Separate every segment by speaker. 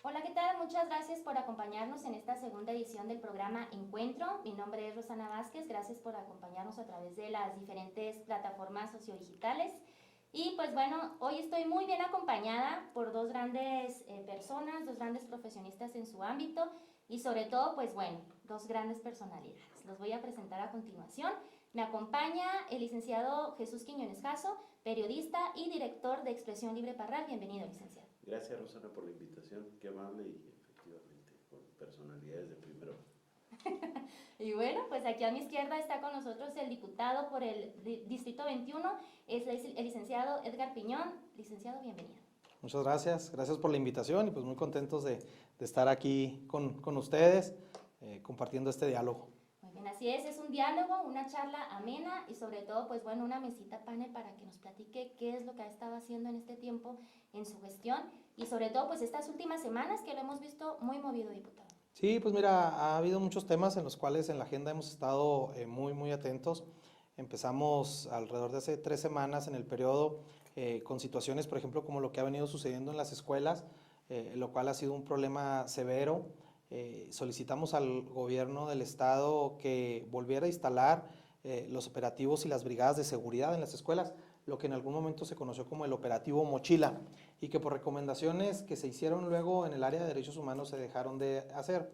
Speaker 1: Hola, ¿qué tal? Muchas gracias por acompañarnos en esta segunda edición del programa Encuentro. Mi nombre es Rosana Vázquez, gracias por acompañarnos a través de las diferentes plataformas sociodigitales. Y pues bueno, hoy estoy muy bien acompañada por dos grandes personas, dos grandes profesionistas en su ámbito y sobre todo, pues bueno, dos grandes personalidades. Los voy a presentar a continuación. Me acompaña el licenciado Jesús Quiñones Jasso, periodista y director de Expresión Libre Parral. Bienvenido, licenciado.
Speaker 2: Gracias, Rosana, por la invitación. Qué amable y efectivamente con personalidades de primero.
Speaker 1: Y bueno, pues aquí a mi izquierda está con nosotros el diputado por el Distrito 21, es el licenciado Edgar Piñón. Licenciado, bienvenido.
Speaker 3: Muchas gracias, gracias por la invitación y pues muy contentos de estar aquí con ustedes compartiendo este diálogo.
Speaker 1: Muy bien, así es un diálogo, una charla amena y sobre todo, pues bueno, una mesita panel para que nos platique qué es lo que ha estado haciendo en este tiempo en su gestión y sobre todo, pues estas últimas semanas que lo hemos visto muy movido, diputado.
Speaker 3: Sí, pues mira, ha habido muchos temas en los cuales en la agenda hemos estado muy atentos. Empezamos alrededor de hace 3 semanas en el periodo con situaciones, por ejemplo, como lo que ha venido sucediendo en las escuelas, lo cual ha sido un problema severo. Solicitamos al gobierno del estado que volviera a instalar los operativos y las brigadas de seguridad en las escuelas, lo que en algún momento se conoció como el operativo Mochila, y que por recomendaciones que se hicieron luego en el área de derechos humanos se dejaron de hacer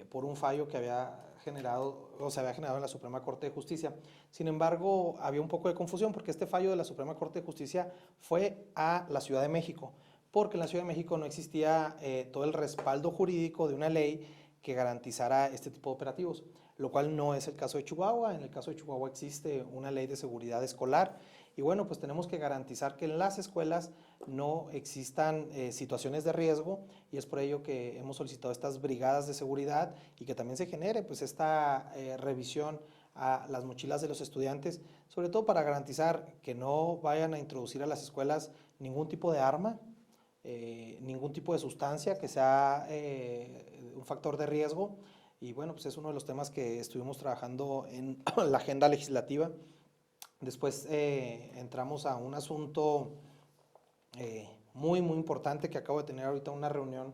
Speaker 3: por un fallo que había generado o se había generado en la Suprema Corte de Justicia. Sin embargo, había un poco de confusión porque este fallo de la Suprema Corte de Justicia fue a la Ciudad de México, porque en la Ciudad de México no existía todo el respaldo jurídico de una ley que garantizara este tipo de operativos, lo cual no es el caso de Chihuahua. En el caso de Chihuahua existe una ley de seguridad escolar y bueno, pues tenemos que garantizar que en las escuelas no existan situaciones de riesgo y es por ello que hemos solicitado estas brigadas de seguridad y que también se genere pues esta revisión a las mochilas de los estudiantes, sobre todo para garantizar que no vayan a introducir a las escuelas ningún tipo de arma, ningún tipo de sustancia que sea un factor de riesgo. Y bueno, pues es uno de los temas que estuvimos trabajando en la agenda legislativa. Después entramos a un asunto muy importante que acabo de tener ahorita una reunión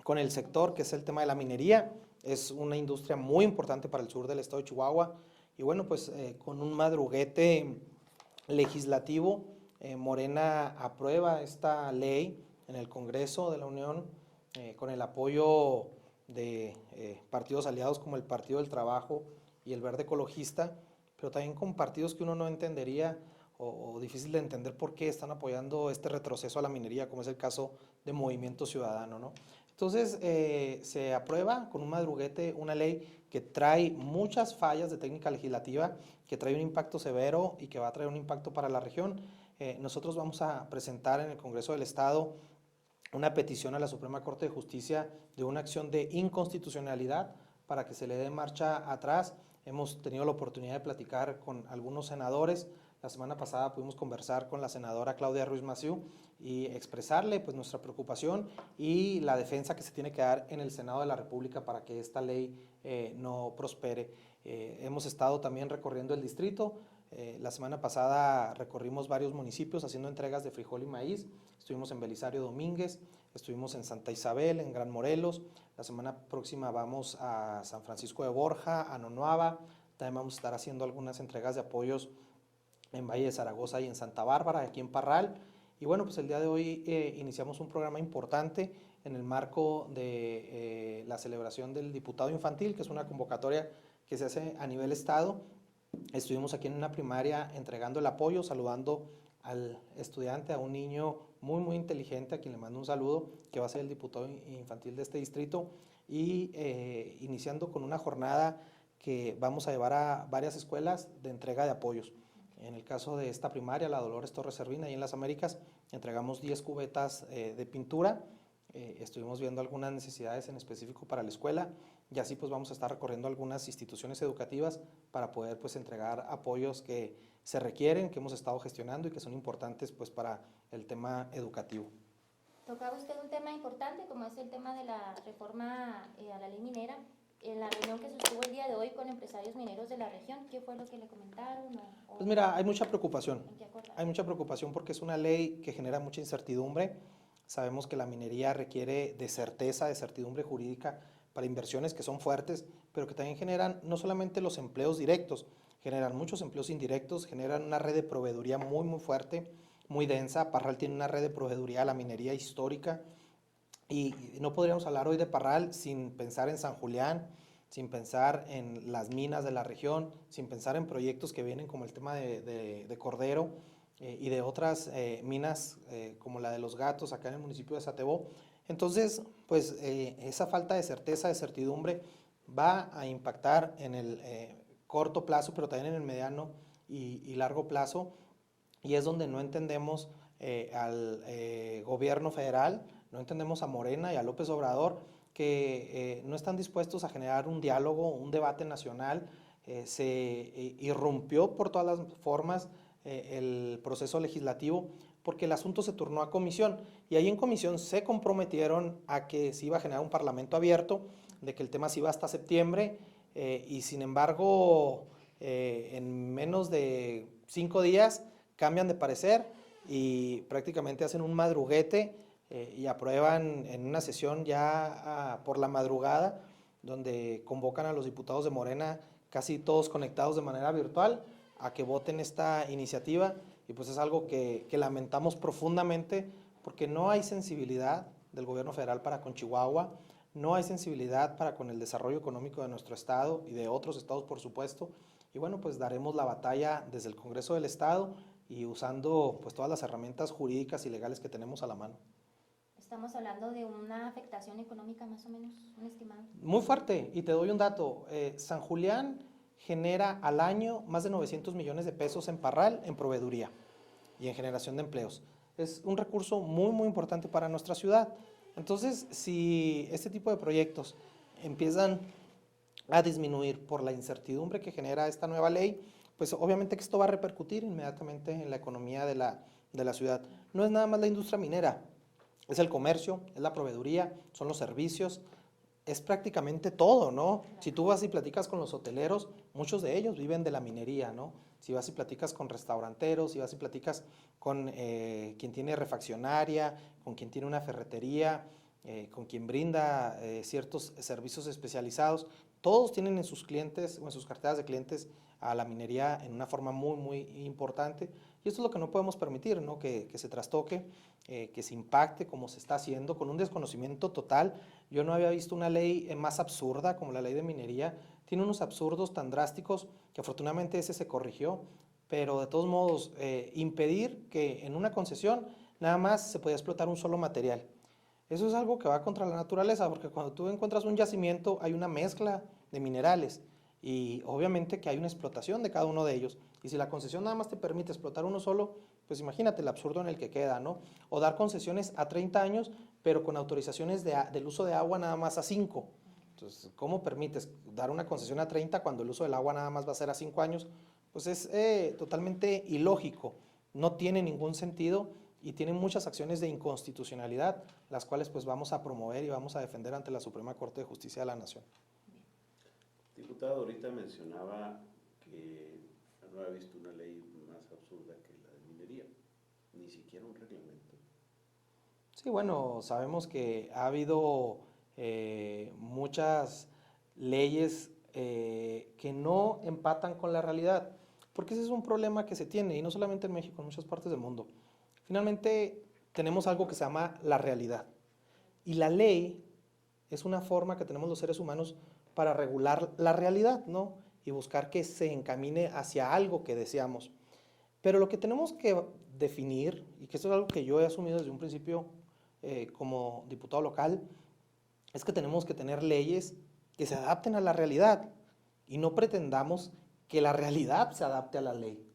Speaker 3: con el sector, que es el tema de la minería. Es una industria muy importante para el sur del estado de Chihuahua. Y bueno, pues con un madruguete legislativo, Morena aprueba esta ley en el Congreso de la Unión con el apoyo de partidos aliados como el Partido del Trabajo y el Verde Ecologista, pero también con partidos que uno no entendería o difícil de entender por qué están apoyando este retroceso a la minería, como es el caso de Movimiento Ciudadano, ¿no? Entonces se aprueba con un madruguete una ley que trae muchas fallas de técnica legislativa, que trae un impacto severo y que va a traer un impacto para la región. Nosotros vamos a presentar en el Congreso del Estado una petición a la Suprema Corte de Justicia de una acción de inconstitucionalidad para que se le dé marcha atrás. Hemos tenido la oportunidad de platicar con algunos senadores. La semana pasada pudimos conversar con la senadora Claudia Ruiz Massieu y expresarle pues nuestra preocupación y la defensa que se tiene que dar en el Senado de la República para que esta ley no prospere. Hemos estado también recorriendo el distrito. La semana pasada recorrimos varios municipios haciendo entregas de frijol y maíz. Estuvimos en Belisario Domínguez, estuvimos en Santa Isabel, en Gran Morelos. La semana próxima vamos a San Francisco de Borja, a Nonuava. También vamos a estar haciendo algunas entregas de apoyos en Valle de Zaragoza y en Santa Bárbara, aquí en Parral. Y bueno, pues el día de hoy iniciamos un programa importante en el marco de la celebración del diputado infantil, que es una convocatoria que se hace a nivel estado. Estuvimos aquí en una primaria entregando el apoyo, saludando al estudiante, a un niño muy inteligente, a quien le mando un saludo, que va a ser el diputado infantil de este distrito, y iniciando con una jornada que vamos a llevar a varias escuelas de entrega de apoyos. En el caso de esta primaria, la Dolores Torres Servina, ahí en las Américas, entregamos 10 cubetas de pintura. Estuvimos viendo algunas necesidades en específico para la escuela y así pues vamos a estar recorriendo algunas instituciones educativas para poder pues entregar apoyos que se requieren, que hemos estado gestionando y que son importantes pues para el tema educativo.
Speaker 1: Tocaba usted un tema importante como es el tema de la reforma a la ley minera. En la reunión que sostuvo el día de hoy con empresarios mineros de la región, ¿qué fue lo que le comentaron?
Speaker 3: Pues mira, hay mucha preocupación.
Speaker 1: ¿En qué acordaron?
Speaker 3: Hay mucha preocupación porque es una ley que genera mucha incertidumbre. Sabemos que la minería requiere de certeza, de certidumbre jurídica para inversiones que son fuertes, pero que también generan no solamente los empleos directos, generan muchos empleos indirectos, generan una red de proveeduría muy, muy fuerte, muy densa. Parral tiene una red de proveeduría a la minería histórica y no podríamos hablar hoy de Parral sin pensar en San Julián, sin pensar en las minas de la región, sin pensar en proyectos que vienen como el tema de Cordero y de otras minas como la de Los Gatos acá en el municipio de Satebó. Entonces, pues esa falta de certeza, de certidumbre va a impactar en el corto plazo, pero también en el mediano y largo plazo, y es donde no entendemos al gobierno federal, no entendemos a Morena y a López Obrador, que no están dispuestos a generar un diálogo, un debate nacional. Se irrumpió por todas las formas el proceso legislativo porque el asunto se turnó a comisión y ahí en comisión se comprometieron a que se iba a generar un parlamento abierto, de que el tema se iba hasta septiembre y sin embargo en menos de 5 días cambian de parecer y prácticamente hacen un madruguete y aprueban en una sesión ya por la madrugada, donde convocan a los diputados de Morena, casi todos conectados de manera virtual, a que voten esta iniciativa, y pues es algo que lamentamos profundamente, porque no hay sensibilidad del gobierno federal para con Chihuahua, no hay sensibilidad para con el desarrollo económico de nuestro estado y de otros estados, por supuesto, y bueno, pues daremos la batalla desde el Congreso del Estado y usando pues todas las herramientas jurídicas y legales que tenemos a la mano.
Speaker 1: Estamos hablando de una afectación económica más o menos, un estimado.
Speaker 3: Muy fuerte, y te doy un dato. San Julián genera al año más de 900 millones de pesos en Parral, en proveeduría y en generación de empleos. Es un recurso muy, muy importante para nuestra ciudad. Entonces, si este tipo de proyectos empiezan a disminuir por la incertidumbre que genera esta nueva ley, pues obviamente que esto va a repercutir inmediatamente en la economía de la ciudad. No es nada más la industria minera, es el comercio, es la proveeduría, son los servicios, es prácticamente todo, ¿no? Si tú vas y platicas con los hoteleros, muchos de ellos viven de la minería, ¿no? Si vas y platicas con restauranteros, si vas y platicas con quien tiene refaccionaria, con quien tiene una ferretería, con quien brinda ciertos servicios especializados, todos tienen en sus clientes o en sus carteras de clientes a la minería en una forma muy, muy importante. Y esto es lo que no podemos permitir, ¿no? Que se trastoque, que se impacte como se está haciendo, con un desconocimiento total. Yo no había visto una ley más absurda como la ley de minería. Tiene unos absurdos tan drásticos que afortunadamente ese se corrigió, pero de todos modos impedir que en una concesión nada más se podía explotar un solo material. Eso es algo que va contra la naturaleza, porque cuando tú encuentras un yacimiento hay una mezcla de minerales y obviamente que hay una explotación de cada uno de ellos. Y si la concesión nada más te permite explotar uno solo, pues imagínate el absurdo en el que queda, ¿no? O dar concesiones a 30 años, pero con autorizaciones del uso de agua nada más a 5. Entonces, ¿cómo permites dar una concesión a 30 cuando el uso del agua nada más va a ser a 5 años? Pues es totalmente ilógico, no tiene ningún sentido y tiene muchas acciones de inconstitucionalidad, las cuales pues vamos a promover y vamos a defender ante la Suprema Corte de Justicia de la Nación.
Speaker 2: Diputado, ahorita mencionaba que no había visto una ley más absurda que la de minería, ni siquiera un reglamento.
Speaker 3: Sí, bueno, sabemos que ha habido muchas leyes que no empatan con la realidad, porque ese es un problema que se tiene, y no solamente en México, en muchas partes del mundo. Finalmente, tenemos algo que se llama la realidad, y la ley es una forma que tenemos los seres humanos para regular la realidad, ¿no? Y buscar que se encamine hacia algo que deseamos. Pero lo que tenemos que definir, y que esto es algo que yo he asumido desde un principio como diputado local, es que tenemos que tener leyes que se adapten a la realidad y no pretendamos que la realidad se adapte a la ley,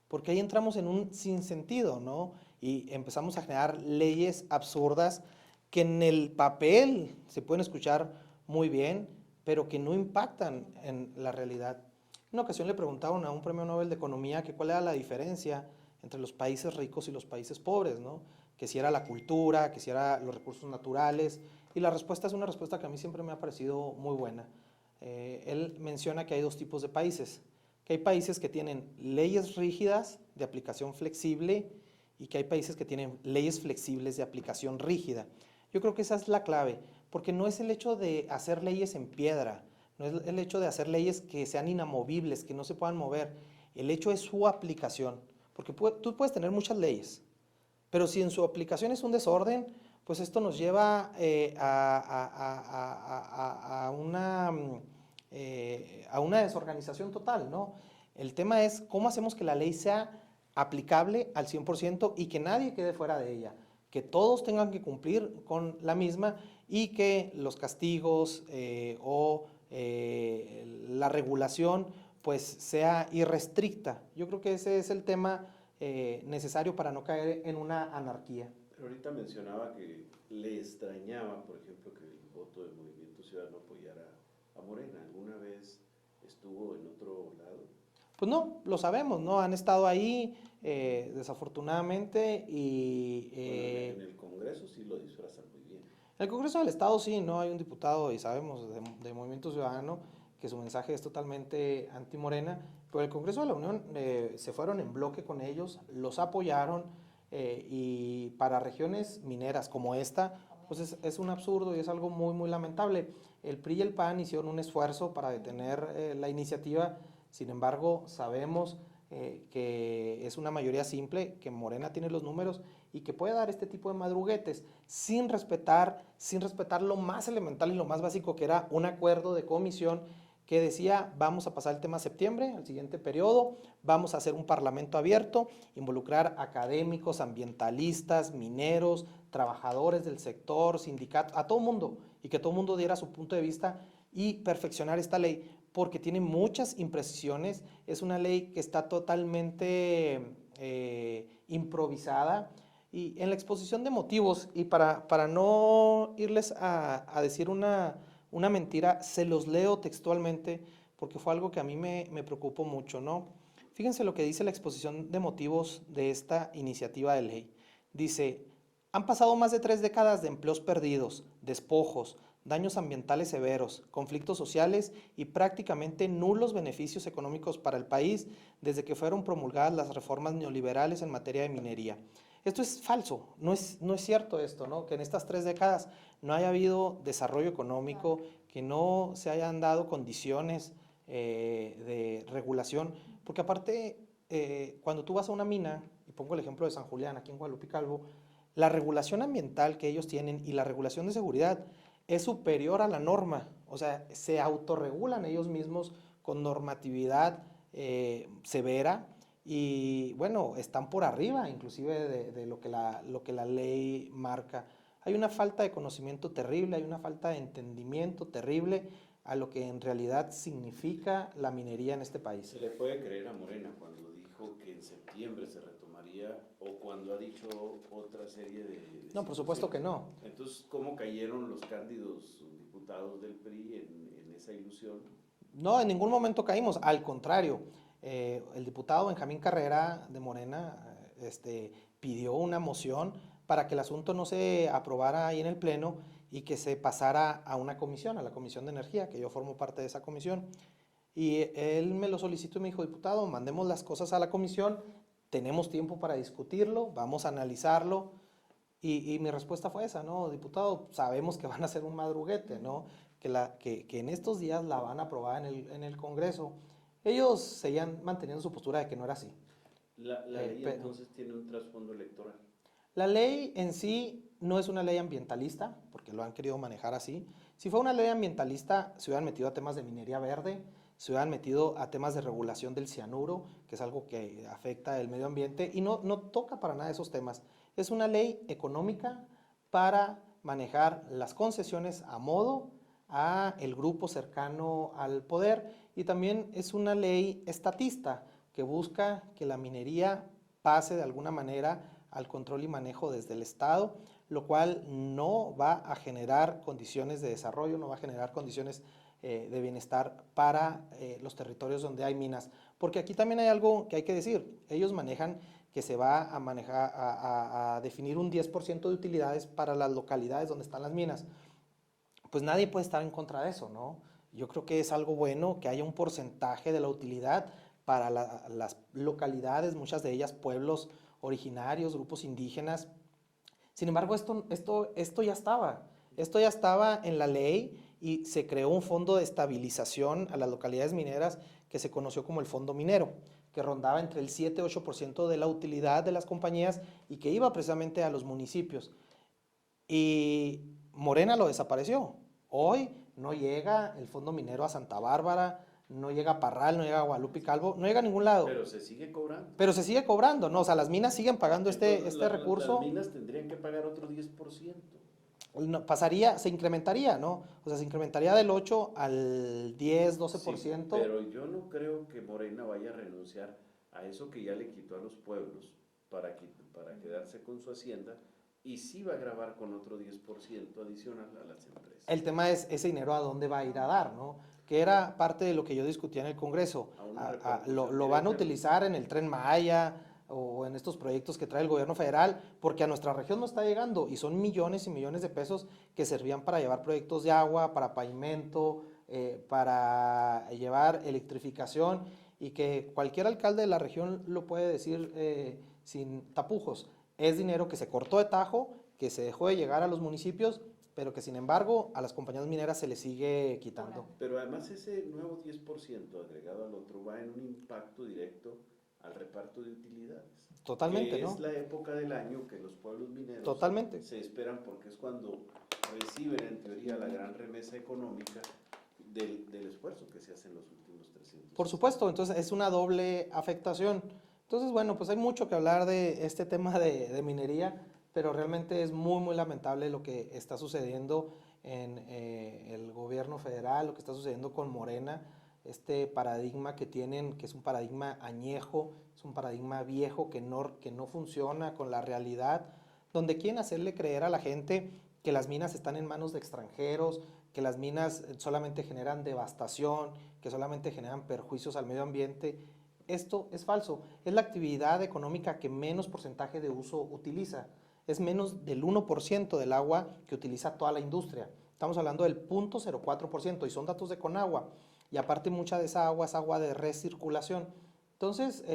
Speaker 3: porque ahí entramos en un sinsentido, ¿no? Y empezamos a generar leyes absurdas que en el papel se pueden escuchar muy bien, pero que no impactan en la realidad. En una ocasión le preguntaron a un premio Nobel de Economía que cuál era la diferencia entre los países ricos y los países pobres, ¿no? Que si era la cultura, que si era los recursos naturales, y la respuesta es una respuesta que a mí siempre me ha parecido muy buena. Él menciona que hay dos tipos de países, que hay países que tienen leyes rígidas de aplicación flexible y que hay países que tienen leyes flexibles de aplicación rígida. Yo creo que esa es la clave, porque no es el hecho de hacer leyes en piedra, no es el hecho de hacer leyes que sean inamovibles, que no se puedan mover. El hecho es su aplicación, porque tú puedes tener muchas leyes, pero si en su aplicación es un desorden, pues esto nos lleva a una desorganización total, ¿no? El tema es cómo hacemos que la ley sea aplicable al 100% y que nadie quede fuera de ella, que todos tengan que cumplir con la misma y que los castigos la regulación pues sea irrestricta. Yo creo que ese es el tema necesario para no caer en una anarquía.
Speaker 2: Pero ahorita mencionaba que le extrañaba, por ejemplo, que el voto del Movimiento Ciudadano apoyara a Morena. ¿Alguna vez estuvo en otro lado?
Speaker 3: Pues no, lo sabemos, ¿no? Han estado ahí, desafortunadamente, y...
Speaker 2: Bueno, en el Congreso sí lo disfrazan muy bien.
Speaker 3: En el Congreso del Estado sí, ¿no? Hay un diputado, y sabemos, de Movimiento Ciudadano, que su mensaje es totalmente anti-Morena, pero el Congreso de la Unión se fueron en bloque con ellos, los apoyaron, y para regiones mineras como esta, pues es un absurdo y es algo muy, muy lamentable. El PRI y el PAN hicieron un esfuerzo para detener la iniciativa. Sin embargo, sabemos que es una mayoría simple, que Morena tiene los números y que puede dar este tipo de madruguetes sin respetar lo más elemental y lo más básico, que era un acuerdo de comisión que decía: vamos a pasar el tema a septiembre, al siguiente periodo, vamos a hacer un parlamento abierto, involucrar académicos, ambientalistas, mineros, trabajadores del sector, sindicatos, a todo mundo, y que todo mundo diera su punto de vista y perfeccionar esta ley, porque tiene muchas imprecisiones, es una ley que está totalmente improvisada, y en la exposición de motivos, y para no irles a decir una mentira, se los leo textualmente, porque fue algo que a mí me preocupó mucho, ¿no? Fíjense lo que dice la exposición de motivos de esta iniciativa de ley. Dice: han pasado más de 3 décadas de empleos perdidos, despojos, daños ambientales severos, conflictos sociales y prácticamente nulos beneficios económicos para el país desde que fueron promulgadas las reformas neoliberales en materia de minería. Esto es falso, no es cierto esto, ¿no? Que en estas 3 décadas no haya habido desarrollo económico, que no se hayan dado condiciones de regulación, porque aparte, cuando tú vas a una mina, y pongo el ejemplo de San Julián, aquí en Guadalupe Calvo, la regulación ambiental que ellos tienen y la regulación de seguridad es superior a la norma, o sea, se autorregulan ellos mismos con normatividad severa, y bueno, están por arriba inclusive de lo que la ley marca. Hay una falta de conocimiento terrible, hay una falta de entendimiento terrible a lo que en realidad significa la minería en este país.
Speaker 2: ¿Se le puede creer a Morena cuando dijo que en septiembre se retomaría, o cuando ha dicho otra serie de
Speaker 3: No, por supuesto que no.
Speaker 2: Entonces, ¿cómo cayeron los cándidos diputados del PRI en esa ilusión?
Speaker 3: No, en ningún momento caímos, al contrario. El diputado Benjamín Carrera de Morena pidió una moción para que el asunto no se aprobara ahí en el Pleno y que se pasara a una comisión, a la Comisión de Energía, que yo formo parte de esa comisión. Y él me lo solicitó y me dijo: diputado, mandemos las cosas a la comisión, tenemos tiempo para discutirlo, vamos a analizarlo. Y mi respuesta fue esa, ¿no? Diputado, sabemos que van a hacer un madruguete, ¿no? Que en estos días la van a aprobar en el Congreso. Ellos seguían manteniendo su postura de que no era así.
Speaker 2: La ley entonces tiene un trasfondo electoral.
Speaker 3: La ley en sí no es una ley ambientalista, porque lo han querido manejar así. Si fuera una ley ambientalista, se hubieran metido a temas de minería verde, se hubieran metido a temas de regulación del cianuro, que es algo que afecta el medio ambiente, y no toca para nada esos temas. Es una ley económica para manejar las concesiones a modo a el grupo cercano al poder, y también es una ley estatista que busca que la minería pase de alguna manera al control y manejo desde el Estado, lo cual no va a generar condiciones de desarrollo, no va a generar condiciones de bienestar para los territorios donde hay minas. Porque aquí también hay algo que hay que decir: ellos manejan que se va a manejar a definir un 10% de utilidades para las localidades donde están las minas. Pues nadie puede estar en contra de eso, ¿no? Yo creo que es algo bueno que haya un porcentaje de la utilidad para las localidades, muchas de ellas pueblos originarios, grupos indígenas. Sin embargo, esto ya estaba en la ley y se creó un fondo de estabilización a las localidades mineras que se conoció como el Fondo Minero, que rondaba entre el 7 y 8% de la utilidad de las compañías y que iba precisamente a los municipios. Y Morena lo desapareció. Hoy no llega el Fondo Minero a Santa Bárbara, no llega a Parral, no llega a Guadalupe y Calvo, no llega a ningún lado.
Speaker 2: Pero se sigue cobrando.
Speaker 3: Pero se sigue cobrando, ¿no? O sea, las minas siguen pagando
Speaker 2: Entonces,
Speaker 3: este recurso.
Speaker 2: Las minas tendrían que pagar otro 10%.
Speaker 3: No, se incrementaría, ¿no? O sea, se incrementaría del 8 al 10, 12%.
Speaker 2: Sí, pero yo no creo que Morena vaya a renunciar a eso que ya le quitó a los pueblos para quedarse con su hacienda, y sí va a grabar con otro 10% adicional a las empresas.
Speaker 3: El tema es ese dinero a dónde va a ir a dar, ¿no? Que era parte de lo que yo discutía en el Congreso. Lo van a utilizar en el Tren Maya o en estos proyectos que trae el gobierno federal, porque a nuestra región no está llegando, y son millones y millones de pesos que servían para llevar proyectos de agua, para pavimento, para llevar electrificación, y que cualquier alcalde de la región lo puede decir sin tapujos. Es dinero que se cortó de tajo, que se dejó de llegar a los municipios, pero que sin embargo a las compañías mineras se les sigue quitando.
Speaker 2: Pero además ese nuevo 10% agregado al otro va en un impacto directo al reparto de utilidades.
Speaker 3: Totalmente,
Speaker 2: que
Speaker 3: ¿no?
Speaker 2: Es la época del año que los pueblos mineros
Speaker 3: Totalmente
Speaker 2: se esperan, porque es cuando reciben en teoría la gran remesa económica del esfuerzo que se hace en los últimos 300 años.
Speaker 3: Por supuesto, entonces es una doble afectación. Entonces, bueno, pues hay mucho que hablar de este tema de minería, pero realmente es muy, muy lamentable lo que está sucediendo en el gobierno federal, lo que está sucediendo con Morena, este paradigma que tienen, que es un paradigma añejo, es un paradigma viejo que no funciona con la realidad, donde quieren hacerle creer a la gente que las minas están en manos de extranjeros, que las minas solamente generan devastación, que solamente generan perjuicios al medio ambiente. Esto es falso, es la actividad económica que menos porcentaje de uso utiliza, es menos del 1% del agua que utiliza toda la industria. Estamos hablando del 0.04% y son datos de Conagua, y aparte mucha de esa agua es agua de recirculación. Entonces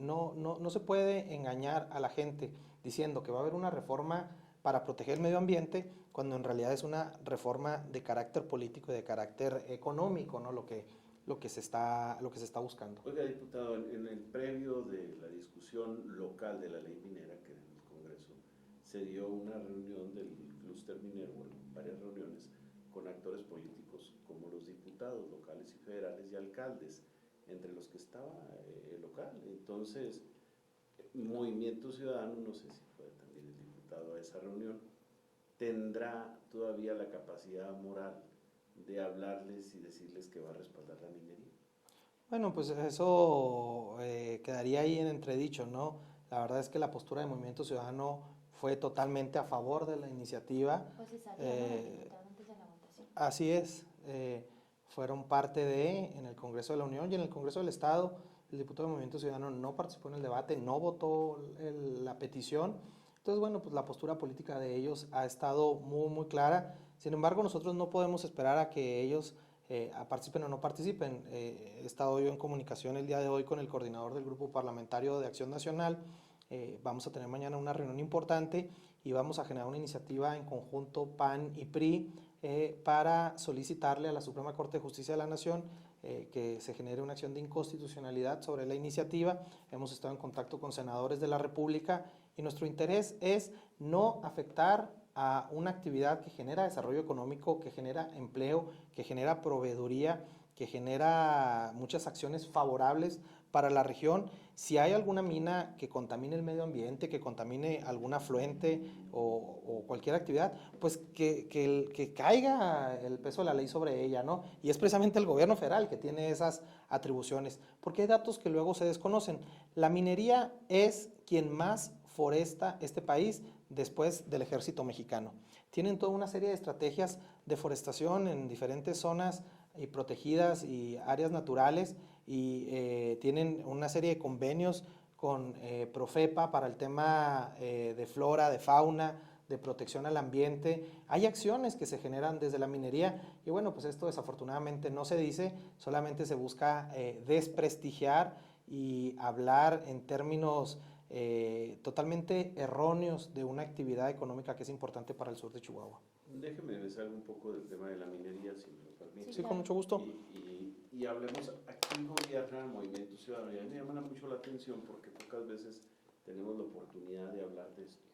Speaker 3: no se puede engañar a la gente diciendo que va a haber una reforma para proteger el medio ambiente, cuando en realidad es una reforma de carácter político y de carácter económico, ¿no? Lo que se está buscando.
Speaker 2: Oiga, diputado, en el previo de la discusión local de la ley minera, que en el Congreso se dio una reunión del clúster minero, bueno, varias reuniones con actores políticos como los diputados locales y federales y alcaldes, entre los que estaba el local. Entonces, Movimiento Ciudadano, no sé si fue también el diputado a esa reunión, tendrá todavía la capacidad moral de hablarles y decirles que va a respaldar la minería.
Speaker 3: Bueno, pues eso quedaría ahí en entredicho, ¿no? La verdad es que la postura de Movimiento Ciudadano fue totalmente a favor de la iniciativa.
Speaker 1: Pues sí salió, ¿no? El diputado antes de la votación.
Speaker 3: Así es, fueron parte en el Congreso de la Unión y en el Congreso del Estado. El diputado de Movimiento Ciudadano no participó en el debate, no votó la petición. Entonces, bueno, pues la postura política de ellos ha estado muy, muy clara. Sin embargo, nosotros no podemos esperar a que ellos participen o no participen. He estado yo en comunicación el día de hoy con el coordinador del Grupo Parlamentario de Acción Nacional. Vamos a tener mañana una reunión importante y vamos a generar una iniciativa en conjunto PAN y PRI para solicitarle a la Suprema Corte de Justicia de la Nación que se genere una acción de inconstitucionalidad sobre la iniciativa. Hemos estado en contacto con senadores de la República y nuestro interés es no afectar a una actividad que genera desarrollo económico, que genera empleo, que genera proveeduría, que genera muchas acciones favorables para la región. Si hay alguna mina que contamine el medio ambiente, que contamine algún afluente o cualquier actividad, pues que caiga el peso de la ley sobre ella, ¿no? Y es precisamente el gobierno federal que tiene esas atribuciones, porque hay datos que luego se desconocen. La minería es quien más foresta este país después del ejército mexicano. Tienen toda una serie de estrategias de forestación en diferentes zonas y protegidas y áreas naturales, y tienen una serie de convenios con Profepa para el tema de flora, de fauna, de protección al ambiente. Hay acciones que se generan desde la minería y bueno, pues esto desafortunadamente no se dice, solamente se busca desprestigiar y hablar en términos totalmente erróneos de una actividad económica que es importante para el sur de Chihuahua.
Speaker 2: Déjeme besar un poco del tema de la minería, si me lo permite.
Speaker 3: Sí, con mucho gusto.
Speaker 2: Y hablemos, aquí gobierna el Movimiento Ciudadano, y a mí me llama mucho la atención porque pocas veces tenemos la oportunidad de hablar de esto.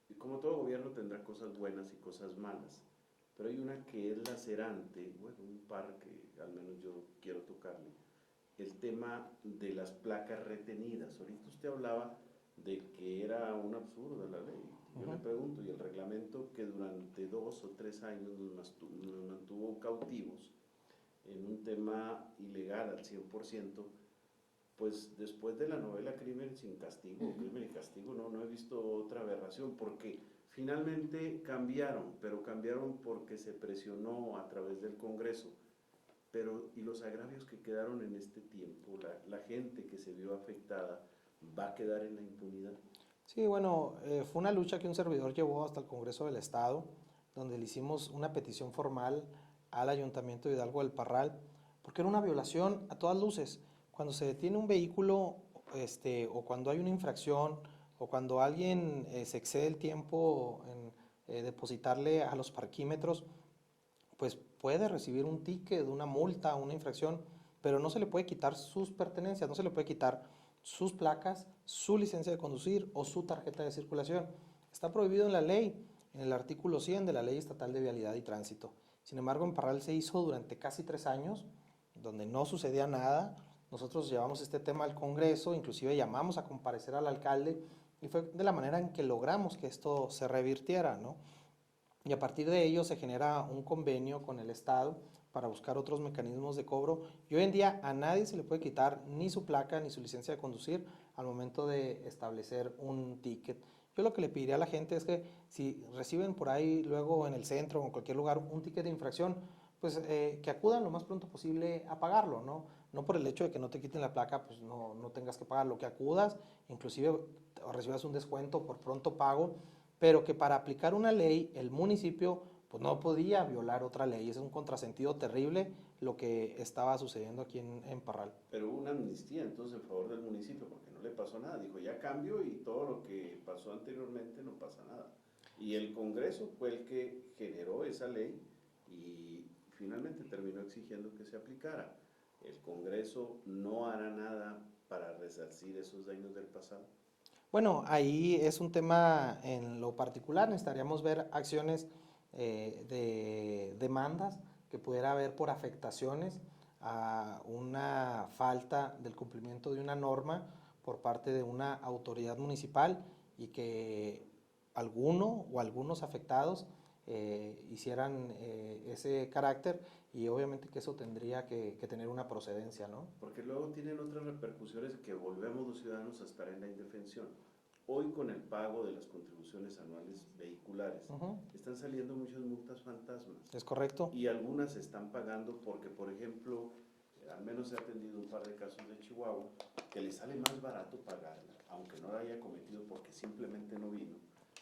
Speaker 2: Y como todo gobierno tendrá cosas buenas y cosas malas, pero hay una que es lacerante, bueno, un par que al menos yo quiero tocarle, el tema de las placas retenidas. Ahorita usted hablaba de que era un absurdo la ley. Yo le pregunto, ¿y el reglamento que durante 2 o 3 años nos mantuvo cautivos en un tema ilegal al 100%, pues después de la novela Crimen sin castigo, Crimen y castigo, no he visto otra aberración, porque finalmente cambiaron, pero cambiaron porque se presionó a través del Congreso. Pero, ¿y los agravios que quedaron en este tiempo? La gente que se vio afectada, ¿va a quedar en la impunidad?
Speaker 3: Sí, bueno, fue una lucha que un servidor llevó hasta el Congreso del Estado, donde le hicimos una petición formal al Ayuntamiento de Hidalgo del Parral, porque era una violación a todas luces. Cuando se detiene un vehículo, o cuando hay una infracción, o cuando alguien se excede el tiempo en depositarle a los parquímetros, pues puede recibir un ticket, una multa, una infracción, pero no se le puede quitar sus pertenencias, no se le puede quitar sus placas, su licencia de conducir o su tarjeta de circulación. Está prohibido en la ley, en el artículo 100 de la Ley Estatal de Vialidad y Tránsito. Sin embargo, en Parral se hizo durante casi 3 años, donde no sucedía nada. Nosotros llevamos este tema al Congreso, inclusive llamamos a comparecer al alcalde, y fue de la manera en que logramos que esto se revirtiera, ¿no? Y a partir de ello se genera un convenio con el Estado para buscar otros mecanismos de cobro. Y hoy en día a nadie se le puede quitar ni su placa ni su licencia de conducir al momento de establecer un ticket. Yo lo que le pediría a la gente es que si reciben por ahí luego en el centro o en cualquier lugar un ticket de infracción, pues que acudan lo más pronto posible a pagarlo, ¿no? No por el hecho de que no te quiten la placa, pues no tengas que pagarlo, que acudas, inclusive recibas un descuento por pronto pago, pero que para aplicar una ley el municipio pues no podía violar otra ley. Es un contrasentido terrible lo que estaba sucediendo aquí en Parral.
Speaker 2: Pero hubo una amnistía entonces en favor del municipio porque no le pasó nada. Dijo, ya cambio y todo lo que pasó anteriormente no pasa nada. Y el Congreso fue el que generó esa ley y finalmente terminó exigiendo que se aplicara. ¿El Congreso no hará nada para resarcir esos daños del pasado?
Speaker 3: Bueno, ahí es un tema en lo particular. Necesitaríamos ver acciones de demandas que pudiera haber por afectaciones a una falta del cumplimiento de una norma por parte de una autoridad municipal y que alguno o algunos afectados hicieran ese carácter, y obviamente que eso tendría que tener una procedencia, ¿no?
Speaker 2: Porque luego tienen otras repercusiones que volvemos los ciudadanos a estar en la indefensión. Hoy con el pago de las contribuciones anuales vehiculares, están saliendo muchas multas fantasmas.
Speaker 3: Es correcto.
Speaker 2: Y algunas se están pagando porque, por ejemplo, al menos he atendido un par de casos de Chihuahua, que le sale más barato pagarla, aunque no la haya cometido porque simplemente no vino,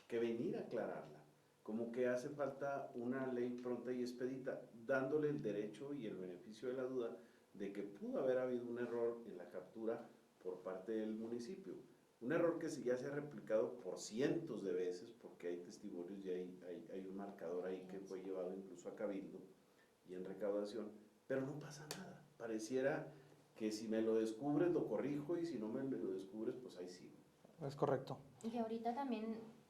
Speaker 2: que venir a aclararla. Como que hace falta una ley pronta y expedita, dándole el derecho y el beneficio de la duda de que pudo haber habido un error en la captura por parte del municipio. Un error que ya se ha replicado por cientos de veces, porque hay testimonios y hay un marcador ahí que fue llevado incluso a Cabildo y en recaudación, pero no pasa nada. Pareciera que si me lo descubres lo corrijo y si no me lo descubres pues ahí sigo.
Speaker 3: Es correcto.
Speaker 1: Y ahorita también,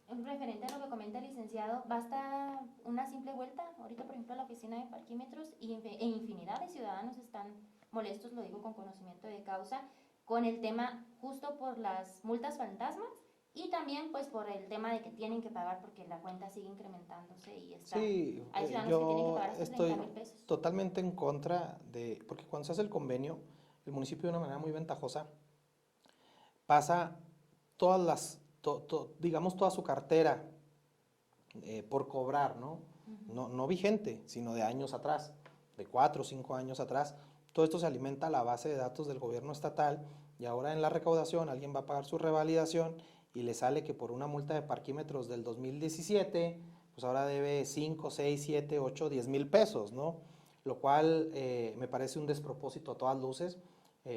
Speaker 1: referente a lo que comenta el licenciado, basta una simple vuelta. Ahorita, por ejemplo, a la oficina de parquímetros e infinidad de ciudadanos están molestos, lo digo con conocimiento de causa, con el tema justo por las multas fantasmas y también pues por el tema de que tienen que pagar porque la cuenta sigue incrementándose y está.
Speaker 3: Sí,
Speaker 1: Hay ciudadanos que tienen que pagar hasta
Speaker 3: estoy
Speaker 1: 30,000 pesos.
Speaker 3: totalmente en contra de, porque cuando se hace el convenio, el municipio de una manera muy ventajosa pasa todas las, digamos toda su cartera por cobrar, ¿no? No vigente, sino de años atrás, de 4 o 5 años atrás. Todo esto se alimenta a la base de datos del gobierno estatal y ahora en la recaudación alguien va a pagar su revalidación y le sale que por una multa de parquímetros del 2017, pues ahora debe 5, 6, 7, 8, 10 mil pesos, ¿no? Lo cual me parece un despropósito a todas luces.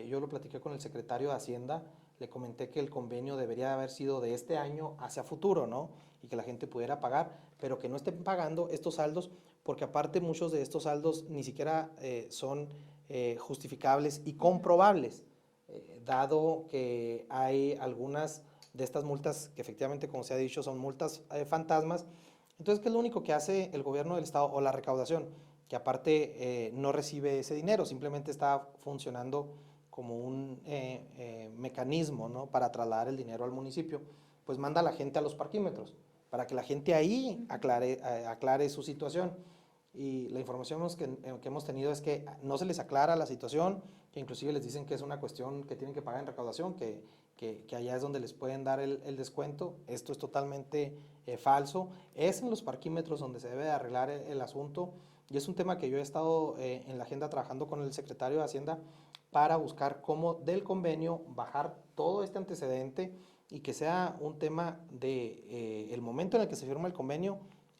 Speaker 3: Yo lo platiqué con el secretario de Hacienda. le comenté que el convenio debería haber sido de este año hacia futuro, ¿no? Y que la gente pudiera pagar, pero que no estén pagando estos saldos, porque aparte muchos de estos saldos ni siquiera son justificables y comprobables, dado que hay algunas de estas multas que efectivamente, como se ha dicho, son multas fantasmas. Entonces, ¿qué es lo único que hace el gobierno del estado o la recaudación? Que aparte no recibe ese dinero, simplemente está funcionando como un mecanismo, ¿no?, para trasladar el dinero al municipio, pues manda a la gente a los parquímetros, para que la gente ahí aclare su situación. Y la información que hemos tenido es que no se les aclara la situación, que inclusive les dicen que es una cuestión que tienen que pagar en recaudación, que allá es donde les pueden dar el descuento. Esto es totalmente falso. Es en los parquímetros donde se debe de arreglar el asunto, y es un tema que yo he estado en la agenda trabajando con el secretario de Hacienda para buscar cómo del convenio bajar todo este antecedente y que sea un tema de el momento en el que se firma el convenio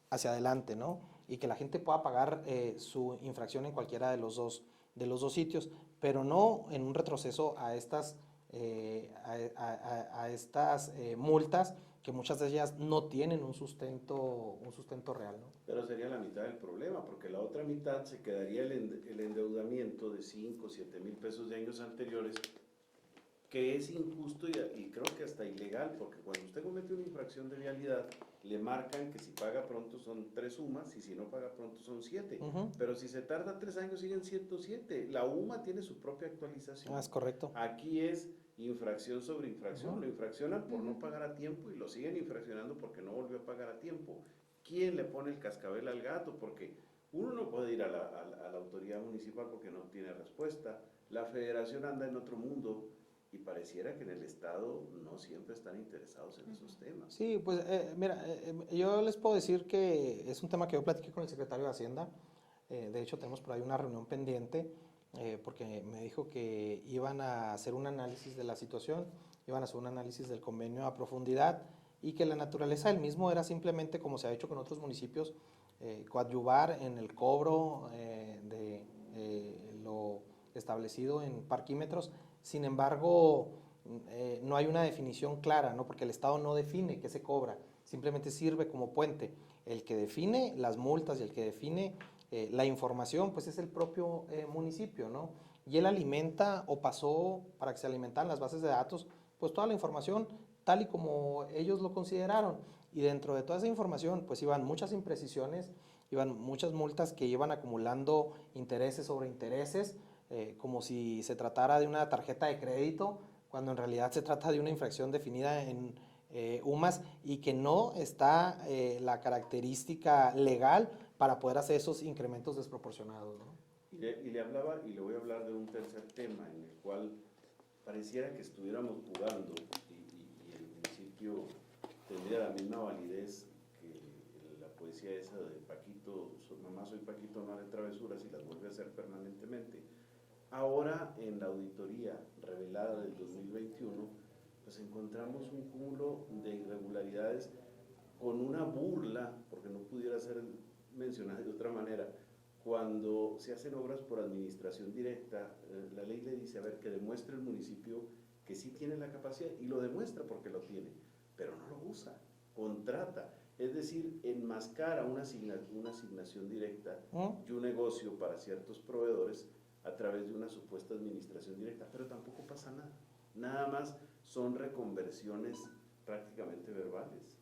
Speaker 3: hacia adelante, ¿no? Y que la gente pueda pagar su infracción en cualquiera de los dos sitios, pero no en un retroceso a estas multas, que muchas de ellas no tienen un sustento real, ¿no?
Speaker 2: Pero sería la mitad del problema, porque la otra mitad se quedaría el endeudamiento de 5, 7 mil pesos de años anteriores, que es injusto y creo que hasta ilegal, porque cuando usted comete una infracción de vialidad, le marcan que si paga pronto son 3 sumas y si no paga pronto son 7. Pero si se tarda 3 años siguen 107. La UMA tiene su propia actualización.
Speaker 3: Es correcto.
Speaker 2: Aquí es infracción sobre infracción. Lo infraccionan por no pagar a tiempo y lo siguen infraccionando porque no volvió a pagar a tiempo. ¿Quién le pone el cascabel al gato? Porque uno no puede ir a la autoridad municipal porque no tiene respuesta. La federación anda en otro mundo. Y pareciera que en el Estado no siempre están interesados en esos temas.
Speaker 3: Sí, pues mira, yo les puedo decir que es un tema que yo platiqué con el secretario de Hacienda. De hecho, tenemos por ahí una reunión pendiente, porque me dijo que iban a hacer un análisis de la situación, iban a hacer un análisis del convenio a profundidad, y que la naturaleza del mismo era simplemente, como se ha hecho con otros municipios, coadyuvar en el cobro de lo establecido en parquímetros. Sin embargo, no hay una definición clara, ¿no? Porque el Estado no define qué se cobra, simplemente sirve como puente. El que define las multas y el que define la información, pues es el propio municipio, ¿no? Y él alimenta o pasó para que se alimentaran las bases de datos, pues toda la información tal y como ellos lo consideraron. Y dentro de toda esa información, pues iban muchas imprecisiones, iban muchas multas que iban acumulando intereses sobre intereses, como si se tratara de una tarjeta de crédito, cuando en realidad se trata de una infracción definida en UMAS y que no está la característica legal para poder hacer esos incrementos desproporcionados, ¿no?
Speaker 2: Y le hablaba, y le voy a hablar de un tercer tema en el cual pareciera que estuviéramos jugando y el municipio tendría la misma validez que la poesía esa de Paquito, mamá soy Paquito, no haré travesuras, y las vuelve a hacer permanentemente. Ahora, en la auditoría revelada del 2021, pues encontramos un cúmulo de irregularidades con una burla, porque no pudiera ser mencionada de otra manera. Cuando se hacen obras por administración directa, la ley le dice, a ver, que demuestre el municipio que sí tiene la capacidad, y lo demuestra porque lo tiene, pero no lo usa, contrata. Es decir, enmascara una asignación directa y un negocio para ciertos proveedores a través de una supuesta administración directa, pero tampoco pasa nada. Nada más son reconversiones prácticamente verbales.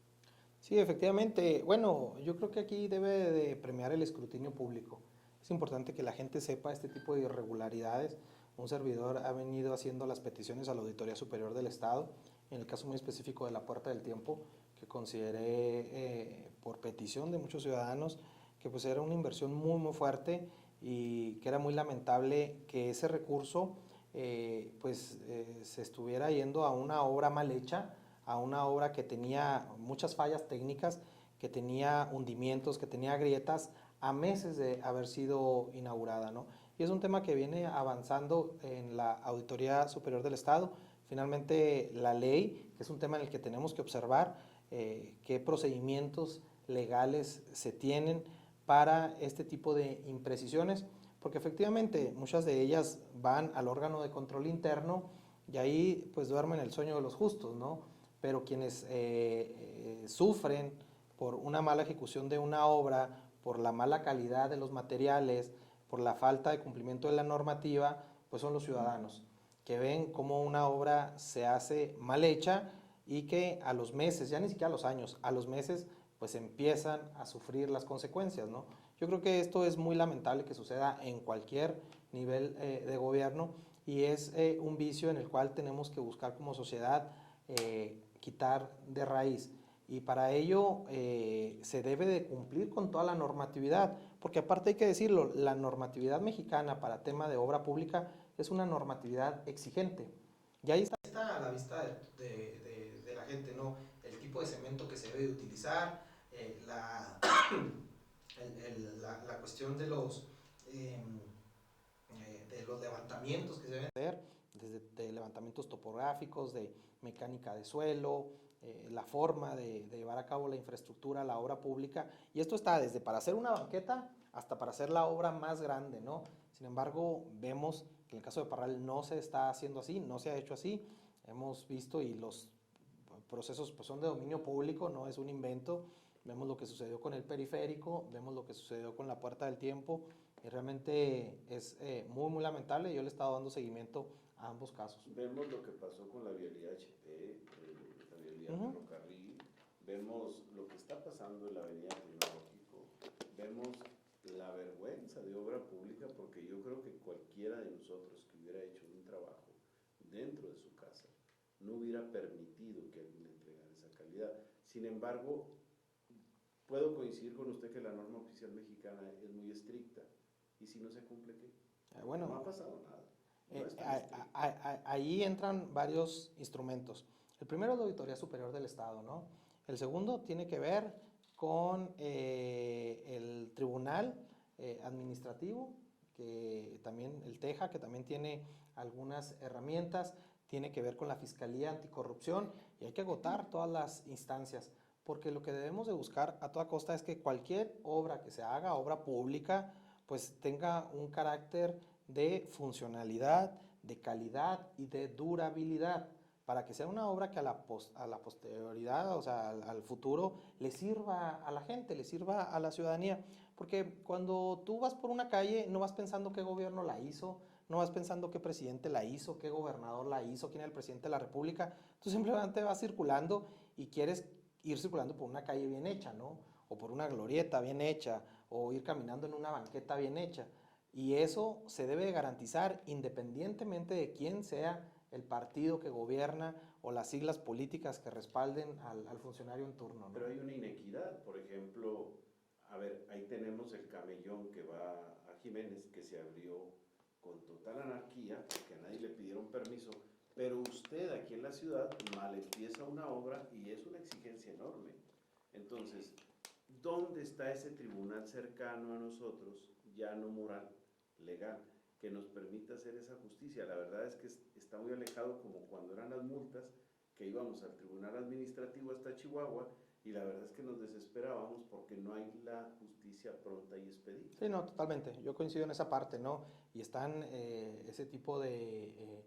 Speaker 3: Sí, efectivamente. Bueno, yo creo que aquí debe de premiar el escrutinio público. Es importante que la gente sepa este tipo de irregularidades. Un servidor ha venido haciendo las peticiones a la Auditoría Superior del Estado, en el caso muy específico de la Puerta del Tiempo, que consideré por petición de muchos ciudadanos que pues era una inversión muy muy fuerte y que era muy lamentable que ese recurso se estuviera yendo a una obra mal hecha, a una obra que tenía muchas fallas técnicas, que tenía hundimientos, que tenía grietas a meses de haber sido inaugurada, ¿no? Y es un tema que viene avanzando en la Auditoría Superior del Estado. Finalmente, la ley, que es un tema en el que tenemos que observar qué procedimientos legales se tienen para este tipo de imprecisiones, porque efectivamente muchas de ellas van al órgano de control interno y ahí pues duermen el sueño de los justos, ¿no? Pero quienes sufren por una mala ejecución de una obra, por la mala calidad de los materiales, por la falta de cumplimiento de la normativa, pues son los ciudadanos, que ven cómo una obra se hace mal hecha y que a los meses, ya ni siquiera a los años, a los meses pues empiezan a sufrir las consecuencias, ¿no? Yo creo que esto es muy lamentable que suceda en cualquier nivel de gobierno y es un vicio en el cual tenemos que buscar como sociedad quitar de raíz. Y para ello se debe de cumplir con toda la normatividad, porque aparte hay que decirlo, la normatividad mexicana para tema de obra pública es una normatividad exigente. Y ahí está a la vista de la gente, ¿no? El tipo de cemento que se debe de utilizar, la cuestión de los levantamientos que se deben hacer, desde de levantamientos topográficos, de mecánica de suelo, la forma de llevar a cabo la infraestructura, la obra pública, y esto está desde para hacer una banqueta hasta para hacer la obra más grande, ¿no? Sin embargo, vemos que en el caso de Parral no se está haciendo así, no se ha hecho así, hemos visto y los procesos pues, son de dominio público, no es un invento, vemos lo que sucedió con el periférico, vemos lo que sucedió con la Puerta del Tiempo, y realmente es muy lamentable, yo le he estado dando seguimiento a ambos casos.
Speaker 2: Vemos lo que pasó con la vialidad HP, la vialidad ferrocarril, vemos lo que está pasando en la avenida Tecnológico, vemos la vergüenza de obra pública, porque yo creo que cualquiera de nosotros que hubiera hecho un trabajo dentro de su casa no hubiera permitido que alguien le entregara esa calidad. Sin embargo, puedo coincidir con usted que la norma oficial mexicana es muy estricta, y si no se cumple, ¿qué?
Speaker 3: Bueno,
Speaker 2: no ha pasado nada.
Speaker 3: Ahí entran varios instrumentos. El primero es la Auditoría Superior del Estado, ¿no? El segundo tiene que ver con el Tribunal Administrativo, que también, el TEJA, que también tiene algunas herramientas, tiene que ver con la Fiscalía Anticorrupción, y hay que agotar todas las instancias, porque lo que debemos de buscar a toda costa es que cualquier obra que se haga, obra pública, pues tenga un carácter de funcionalidad, de calidad y de durabilidad, para que sea una obra que a la posterioridad, o sea, al futuro, le sirva a la gente, le sirva a la ciudadanía. Porque cuando tú vas por una calle, no vas pensando qué gobierno la hizo, no vas pensando qué presidente la hizo, qué gobernador la hizo, quién es el presidente de la República. Tú simplemente vas circulando y quieres ir circulando por una calle bien hecha, ¿no? O por una glorieta bien hecha, o ir caminando en una banqueta bien hecha. Y eso se debe garantizar independientemente de quién sea el partido que gobierna o las siglas políticas que respalden al funcionario en turno, ¿no?
Speaker 2: Pero hay una inequidad, por ejemplo, a ver, ahí tenemos el camellón que va a Jiménez, que se abrió con total anarquía, porque a nadie le pidieron permiso, pero usted aquí en la ciudad mal empieza una obra y es una exigencia enorme. Entonces, ¿dónde está ese tribunal cercano a nosotros, ya no moral, legal, que nos permita hacer esa justicia? La verdad es que está muy alejado, como cuando eran las multas, que íbamos al tribunal administrativo hasta Chihuahua, y la verdad es que nos desesperábamos porque no hay la justicia pronta y expedita.
Speaker 3: Sí, no, totalmente. Yo coincido en esa parte, ¿no? Y están ese tipo de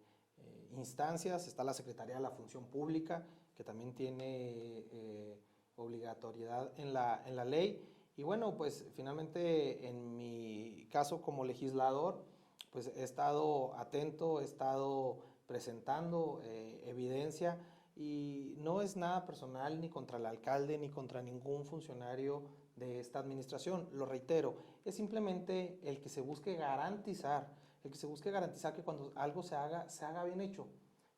Speaker 3: instancias, está la Secretaría de la Función Pública, que también tiene obligatoriedad en la ley. Y bueno, pues finalmente en mi caso como legislador, pues he estado atento, he estado presentando evidencia, y no es nada personal ni contra el alcalde ni contra ningún funcionario de esta administración, lo reitero, es simplemente el que se busque garantizar, que cuando algo se haga bien hecho,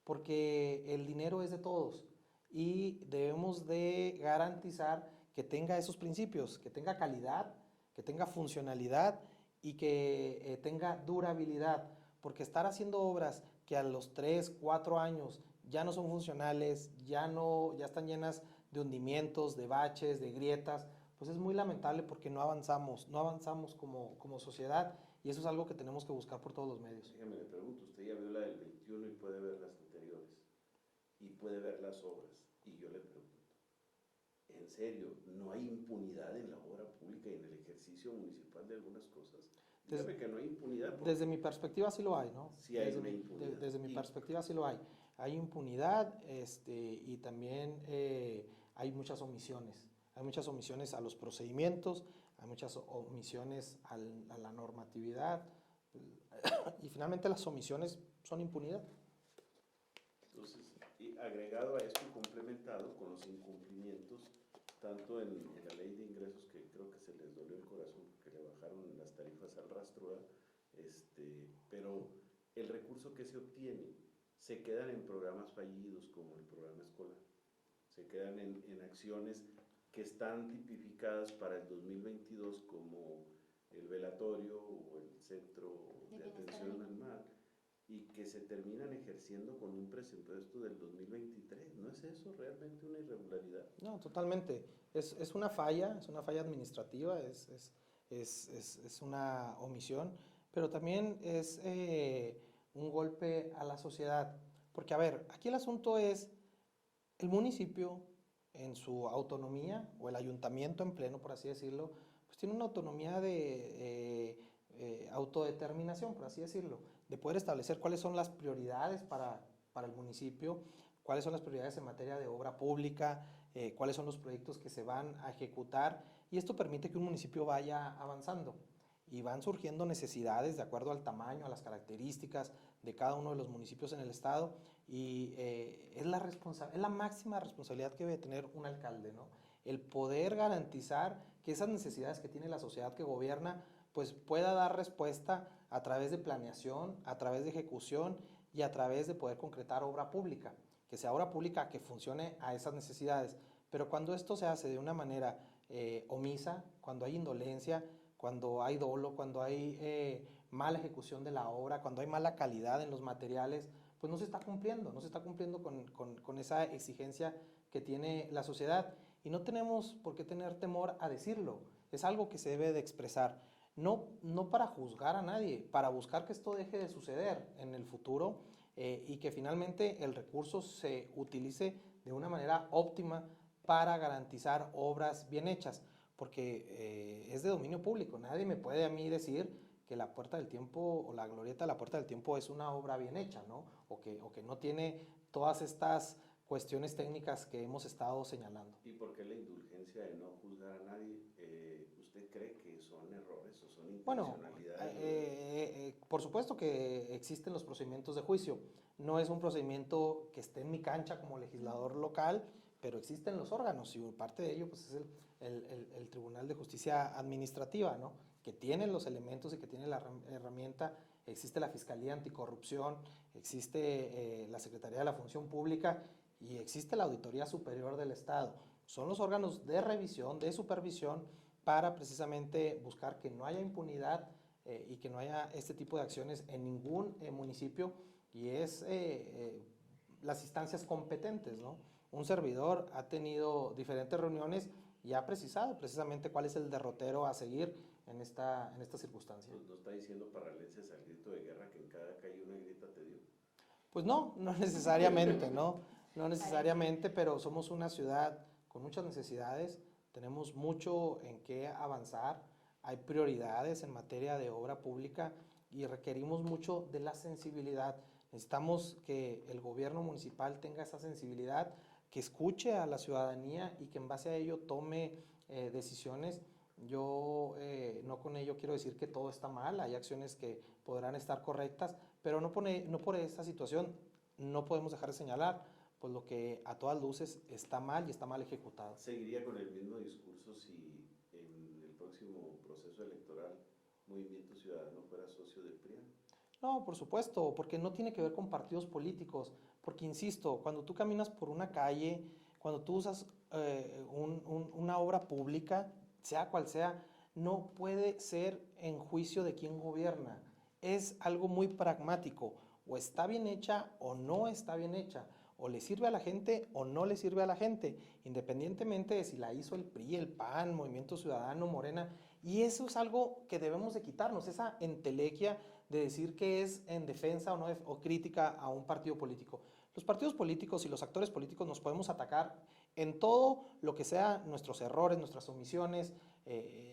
Speaker 3: porque el dinero es de todos y debemos de garantizar que tenga esos principios, que tenga calidad, que tenga funcionalidad y que tenga durabilidad, porque estar haciendo obras que a los 3, 4 años ya no son funcionales, ya están llenas de hundimientos, de baches, de grietas, pues es muy lamentable porque no avanzamos como sociedad, y eso es algo que tenemos que buscar por todos los medios.
Speaker 2: Déjame le pregunto, usted ya vio la del 21 y puede ver las anteriores, y puede ver las obras, y yo le pregunto, ¿en serio no hay impunidad en la obra pública y en el ejercicio municipal de algunas cosas? Dígame que no hay impunidad.
Speaker 3: Desde mi perspectiva sí lo hay, ¿no?
Speaker 2: Sí hay una impunidad.
Speaker 3: Desde mi perspectiva sí lo hay. hay impunidad y también hay muchas omisiones. Hay muchas omisiones a los procedimientos, hay muchas omisiones a la normatividad y finalmente las omisiones son impunidad.
Speaker 2: Entonces, y agregado a esto y complementado con los incumplimientos, tanto en la ley de ingresos, que creo que se les dolió el corazón porque le bajaron las tarifas al rastro, pero el recurso que se obtiene se quedan en programas fallidos como el programa escolar, se quedan en acciones que están tipificadas para el 2022 como el velatorio o el centro de atención al mar, y que se terminan ejerciendo con un presupuesto del 2023. ¿No es eso realmente una irregularidad?
Speaker 3: No, totalmente. Es una falla administrativa, es una omisión, pero también es un golpe a la sociedad. Porque, a ver, aquí el asunto es el municipio en su autonomía, o el ayuntamiento en pleno, por así decirlo, pues tiene una autonomía de autodeterminación, por así decirlo, de poder establecer cuáles son las prioridades para el municipio, cuáles son las prioridades en materia de obra pública, cuáles son los proyectos que se van a ejecutar, y esto permite que un municipio vaya avanzando. Y van surgiendo necesidades de acuerdo al tamaño, a las características de cada uno de los municipios en el estado, y es la máxima responsabilidad que debe tener un alcalde, ¿no? El poder garantizar que esas necesidades que tiene la sociedad que gobierna pues pueda dar respuesta a través de planeación, a través de ejecución y a través de poder concretar obra pública, que sea obra pública que funcione a esas necesidades. Pero cuando esto se hace de una manera omisa, cuando hay indolencia, cuando hay dolo, cuando hay mala ejecución de la obra, cuando hay mala calidad en los materiales, pues no se está cumpliendo con esa exigencia que tiene la sociedad. Y no tenemos por qué tener temor a decirlo, es algo que se debe de expresar. No para juzgar a nadie, para buscar que esto deje de suceder en el futuro y que finalmente el recurso se utilice de una manera óptima para garantizar obras bien hechas, porque es de dominio público. Nadie me puede a mí decir que la Puerta del Tiempo o la glorieta de la Puerta del Tiempo es una obra bien hecha, ¿no? O que no tiene todas estas cuestiones técnicas que hemos estado señalando.
Speaker 2: ¿Y por qué la indulgencia de no juzgar a nadie? ¿Usted cree que son errores o son intencionalidades?
Speaker 3: Bueno, por supuesto que existen los procedimientos de juicio. No es un procedimiento que esté en mi cancha como legislador local, pero existen los órganos y parte de ello pues, es el Tribunal de Justicia Administrativa, ¿no? Que tiene los elementos y que tiene la herramienta. Existe la Fiscalía Anticorrupción, existe la Secretaría de la Función Pública y existe la Auditoría Superior del Estado. Son los órganos de revisión, de supervisión, para precisamente buscar que no haya impunidad y que no haya este tipo de acciones en ningún municipio, y es las instancias competentes, ¿no? Un servidor ha tenido diferentes reuniones y ha precisado precisamente cuál es el derrotero a seguir en esta circunstancia.
Speaker 2: ¿No está diciendo paralencias al grito de guerra que en cada calle una grita te dio?
Speaker 3: Pues no necesariamente, ¿no? No necesariamente, pero somos una ciudad con muchas necesidades, tenemos mucho en qué avanzar, hay prioridades en materia de obra pública y requerimos mucho de la sensibilidad. Necesitamos que el gobierno municipal tenga esa sensibilidad, que escuche a la ciudadanía y que en base a ello tome decisiones. Yo no con ello quiero decir que todo está mal, hay acciones que podrán estar correctas, pero no por esta situación no podemos dejar de señalar pues lo que a todas luces está mal y está mal ejecutado.
Speaker 2: ¿Seguiría con el mismo discurso si en el próximo proceso electoral Movimiento Ciudadano fuera socio del PRI?
Speaker 3: No, por supuesto, porque no tiene que ver con partidos políticos, porque insisto, cuando tú caminas por una calle, cuando tú usas una obra pública, sea cual sea, no puede ser en juicio de quién gobierna. Es algo muy pragmático, o está bien hecha o no está bien hecha, o le sirve a la gente o no le sirve a la gente, independientemente de si la hizo el PRI, el PAN, Movimiento Ciudadano, Morena, y eso es algo que debemos de quitarnos, esa entelequia de decir que es en defensa o no o crítica a un partido político. Los partidos políticos y los actores políticos nos podemos atacar en todo lo que sea nuestros errores, nuestras omisiones,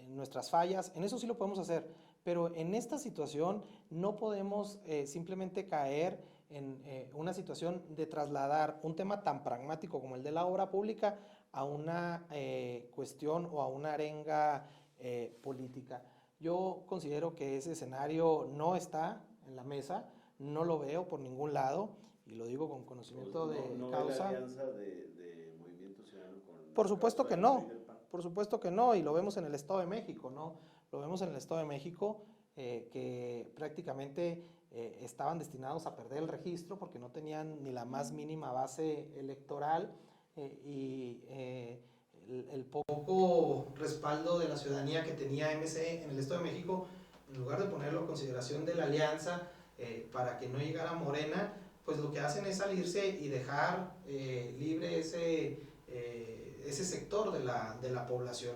Speaker 3: nuestras fallas, en eso sí lo podemos hacer, pero en esta situación no podemos simplemente caer en una situación de trasladar un tema tan pragmático como el de la obra pública a una cuestión o a una arenga política. Yo considero que ese escenario no está en la mesa, no lo veo por ningún lado, y lo digo con conocimiento de causa.
Speaker 2: ¿No hay la alianza de Movimiento Ciudadano con
Speaker 3: Por supuesto que no,
Speaker 2: y del PAN?
Speaker 3: por supuesto que no, y lo vemos en el Estado de México, ¿no? Lo vemos en el Estado de México, que prácticamente estaban destinados a perder el registro porque no tenían ni la más mínima base electoral, y el poco respaldo de la ciudadanía que tenía MC en el Estado de México, en lugar de ponerlo a consideración de la alianza para que no llegara Morena, pues lo que hacen es salirse y dejar libre ese sector de la población.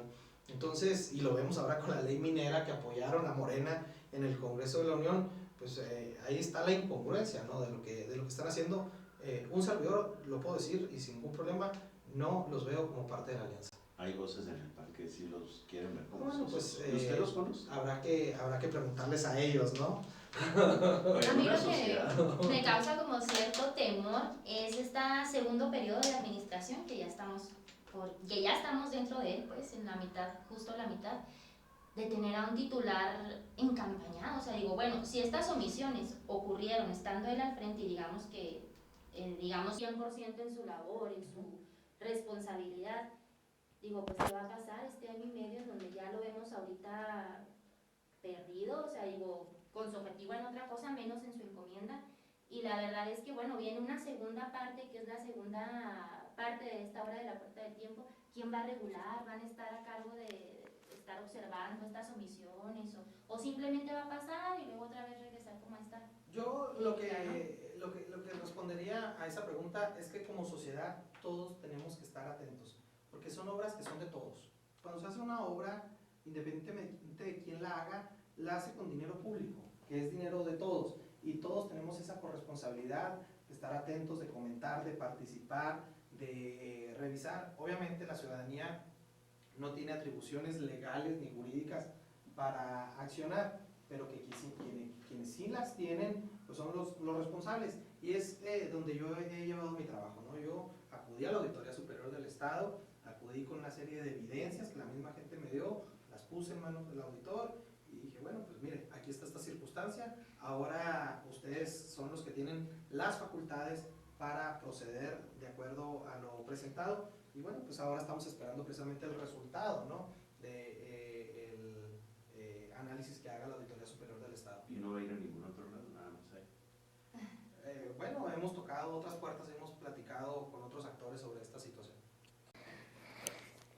Speaker 3: Entonces, y lo vemos ahora con la ley minera que apoyaron a Morena en el Congreso de la Unión, pues ahí está la incongruencia, ¿no? de lo que están haciendo. Un servidor, lo puedo decir y sin ningún problema, no los veo como parte de la alianza.
Speaker 2: Hay voces en el PAN que sí los quieren ver como
Speaker 3: Bueno,
Speaker 2: socios.
Speaker 3: pues,
Speaker 2: ¿Usted los conoce?
Speaker 3: Habrá que preguntarles a ellos, ¿no?
Speaker 1: A mí lo que me causa como cierto temor es este segundo periodo de administración que ya estamos dentro de él, pues en la mitad, justo la mitad, de tener a un titular encampañado. O sea, digo, bueno, si estas omisiones ocurrieron estando él al frente y digamos que, 100% en su labor, en su responsabilidad, digo, pues ¿qué va a pasar este año y medio en donde ya lo vemos ahorita perdido? O sea, digo, con su objetivo en otra cosa, menos en su encomienda. Y la verdad es que, bueno, viene una segunda parte, que es la segunda parte de esta obra de la Puerta del Tiempo. ¿Quién va a regular? ¿Van a estar a cargo de estar observando estas omisiones? ¿O simplemente va a pasar y luego otra vez regresar como está?
Speaker 3: Yo lo que respondería a esa pregunta es que como sociedad todos tenemos que estar atentos, porque son obras que son de todos. Cuando se hace una obra, independientemente de quién la haga, la hace con dinero público, que es dinero de todos, y todos tenemos esa corresponsabilidad de estar atentos, de comentar, de participar, de revisar. Obviamente la ciudadanía no tiene atribuciones legales ni jurídicas para accionar, pero que quienes sí las tienen, pues son los responsables, y es donde yo he llevado mi trabajo, ¿no? Yo acudí a la Auditoría Superior del Estado, acudí con una serie de evidencias que la misma gente me dio, las puse en manos del auditor, y dije, bueno, pues mire, aquí está esta circunstancia, ahora ustedes son los que tienen las facultades para proceder de acuerdo a lo presentado, y bueno, pues ahora estamos esperando precisamente el resultado, ¿no? El análisis que haga la Auditoría Superior del Estado.
Speaker 2: Y no va a ir a ningún otro lado, nada más ahí.
Speaker 3: Bueno, hemos tocado otras puertas, hemos platicado con otros actores sobre esta situación.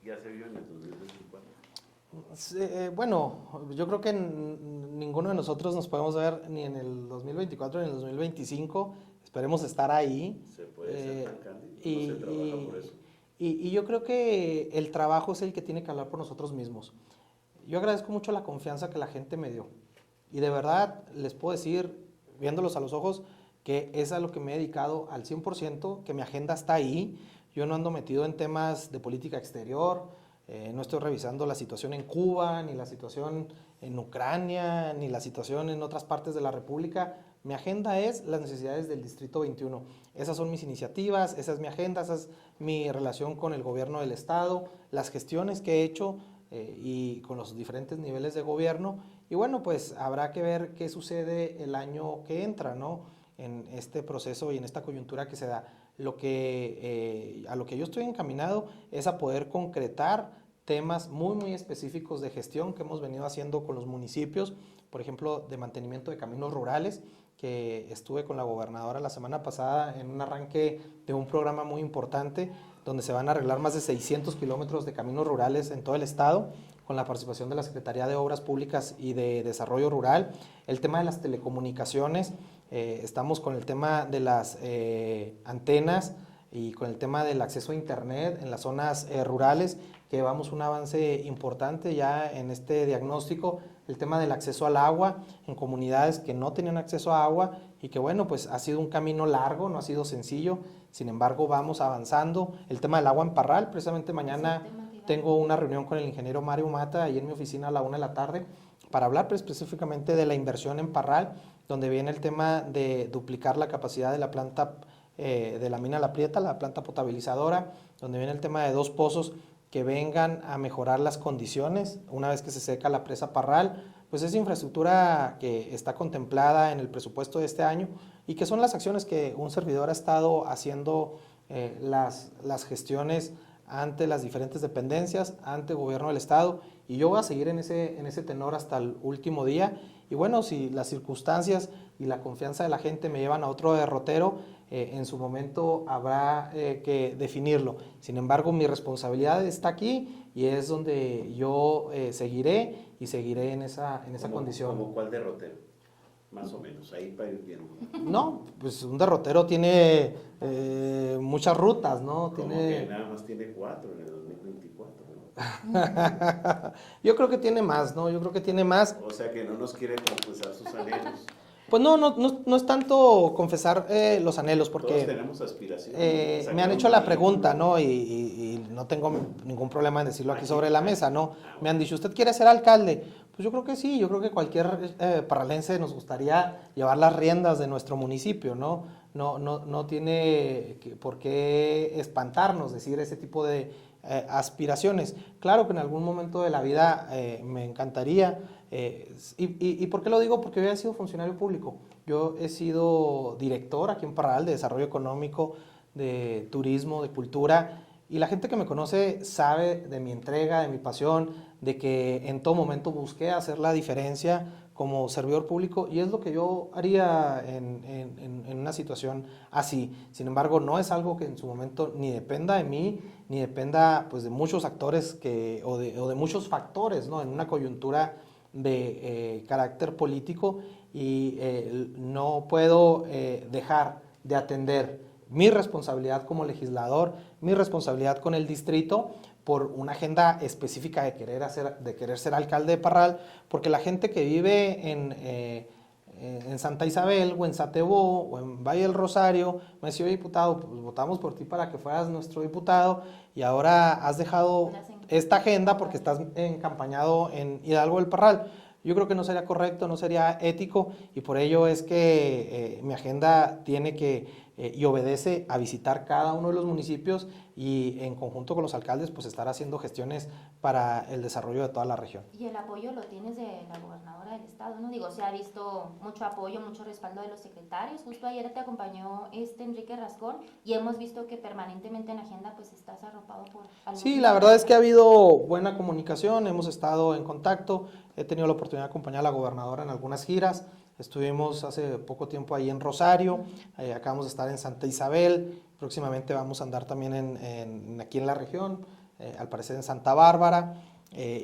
Speaker 2: ¿Ya se vio en el 2024?
Speaker 3: Bueno, yo creo que ninguno de nosotros nos podemos ver ni en el 2024 ni en el 2025. Esperemos estar ahí.
Speaker 2: ¿Se puede ser tan cándido? ¿No se trabaja por eso?
Speaker 3: Y yo creo que el trabajo es el que tiene que hablar por nosotros mismos. Yo agradezco mucho la confianza que la gente me dio. Y de verdad les puedo decir, viéndolos a los ojos, que es a lo que me he dedicado al 100%, que mi agenda está ahí. Yo no ando metido en temas de política exterior, no estoy revisando la situación en Cuba, ni la situación en Ucrania, ni la situación en otras partes de la República. Mi agenda es las necesidades del Distrito 21. Esas son mis iniciativas, esa es mi agenda, esa es mi relación con el gobierno del Estado, las gestiones que he hecho y con los diferentes niveles de gobierno. Y bueno, pues habrá que ver qué sucede el año que entra, ¿no? En este proceso y en esta coyuntura que se da. A lo que yo estoy encaminado es a poder concretar temas muy, muy específicos de gestión que hemos venido haciendo con los municipios, por ejemplo, de mantenimiento de caminos rurales, que estuve con la gobernadora la semana pasada en un arranque de un programa muy importante donde se van a arreglar más de 600 kilómetros de caminos rurales en todo el estado, con la participación de la Secretaría de Obras Públicas y de Desarrollo Rural. El tema de las telecomunicaciones, estamos con el tema de las antenas y con el tema del acceso a internet en las zonas rurales, que llevamos un avance importante ya en este diagnóstico. El tema del acceso al agua en comunidades que no tenían acceso a agua y que bueno, pues ha sido un camino largo, no ha sido sencillo, sin embargo vamos avanzando. El tema del agua en Parral, precisamente mañana tengo una reunión con el ingeniero Mario Mata ahí en mi oficina a la 1 de la tarde para hablar específicamente de la inversión en Parral, donde viene el tema de duplicar la capacidad de la planta de la mina La Prieta, la planta potabilizadora, donde viene el tema de 2 pozos que vengan a mejorar las condiciones una vez que se seca la presa Parral. Pues es infraestructura que está contemplada en el presupuesto de este año y que son las acciones que un servidor ha estado haciendo las gestiones ante las diferentes dependencias, ante el gobierno del estado, y yo voy a seguir en ese tenor hasta el último día. Y bueno, si las circunstancias y la confianza de la gente me llevan a otro derrotero, en su momento habrá que definirlo. Sin embargo, mi responsabilidad está aquí y es donde yo seguiré en esa condición.
Speaker 2: ¿Como cuál derrotero? Más o menos, ahí para ir viendo.
Speaker 3: No, pues un derrotero tiene muchas rutas, ¿no?
Speaker 2: Como que nada más tiene 4 en el 2024, ¿no?
Speaker 3: Yo creo que tiene más, ¿no? Yo creo que tiene más.
Speaker 2: O sea que no nos quiere confesar sus anhelos.
Speaker 3: Pues no es tanto confesar los anhelos, porque
Speaker 2: todos tenemos aspiraciones.
Speaker 3: me han hecho la pregunta, ¿no? Y no tengo ningún problema en decirlo aquí sobre la mesa, ¿no? Me han dicho, ¿usted quiere ser alcalde? Pues yo creo que sí, yo creo que cualquier parralense nos gustaría llevar las riendas de nuestro municipio, ¿no? No tiene por qué espantarnos decir ese tipo de aspiraciones. Claro que en algún momento de la vida me encantaría. ¿Y por qué lo digo? Porque yo he sido funcionario público. Yo he sido director aquí en Parral de Desarrollo Económico, de Turismo, de Cultura, y la gente que me conoce sabe de mi entrega, de mi pasión, de que en todo momento busqué hacer la diferencia como servidor público, y es lo que yo haría en una situación así. Sin embargo, no es algo que en su momento ni dependa de mí, ni dependa pues de muchos actores o de muchos factores, ¿no? En una coyuntura de carácter político, y no puedo dejar de atender mi responsabilidad como legislador, mi responsabilidad con el distrito, por una agenda específica de querer ser alcalde de Parral, porque la gente que vive en Santa Isabel o en Satebó o en Valle del Rosario me decía, diputado, pues votamos por ti para que fueras nuestro diputado y ahora has dejado esta agenda porque estás encampañado en Hidalgo del Parral. Yo creo que no sería correcto, no sería ético, y por ello es que mi agenda tiene que y obedece a visitar cada uno de los municipios y en conjunto con los alcaldes pues estar haciendo gestiones para el desarrollo de toda la región.
Speaker 1: Y el apoyo lo tienes de la gobernadora del estado, ¿no? Digo, se ha visto mucho apoyo, mucho respaldo de los secretarios. Justo ayer te acompañó Enrique Rascón y hemos visto que permanentemente en agenda pues estás arropado por...
Speaker 3: Sí, la verdad es que ha habido buena comunicación, hemos estado en contacto, he tenido la oportunidad de acompañar a la gobernadora en algunas giras. Estuvimos hace poco tiempo ahí en Rosario, acabamos de estar en Santa Isabel, próximamente vamos a andar también aquí en la región, al parecer en Santa Bárbara,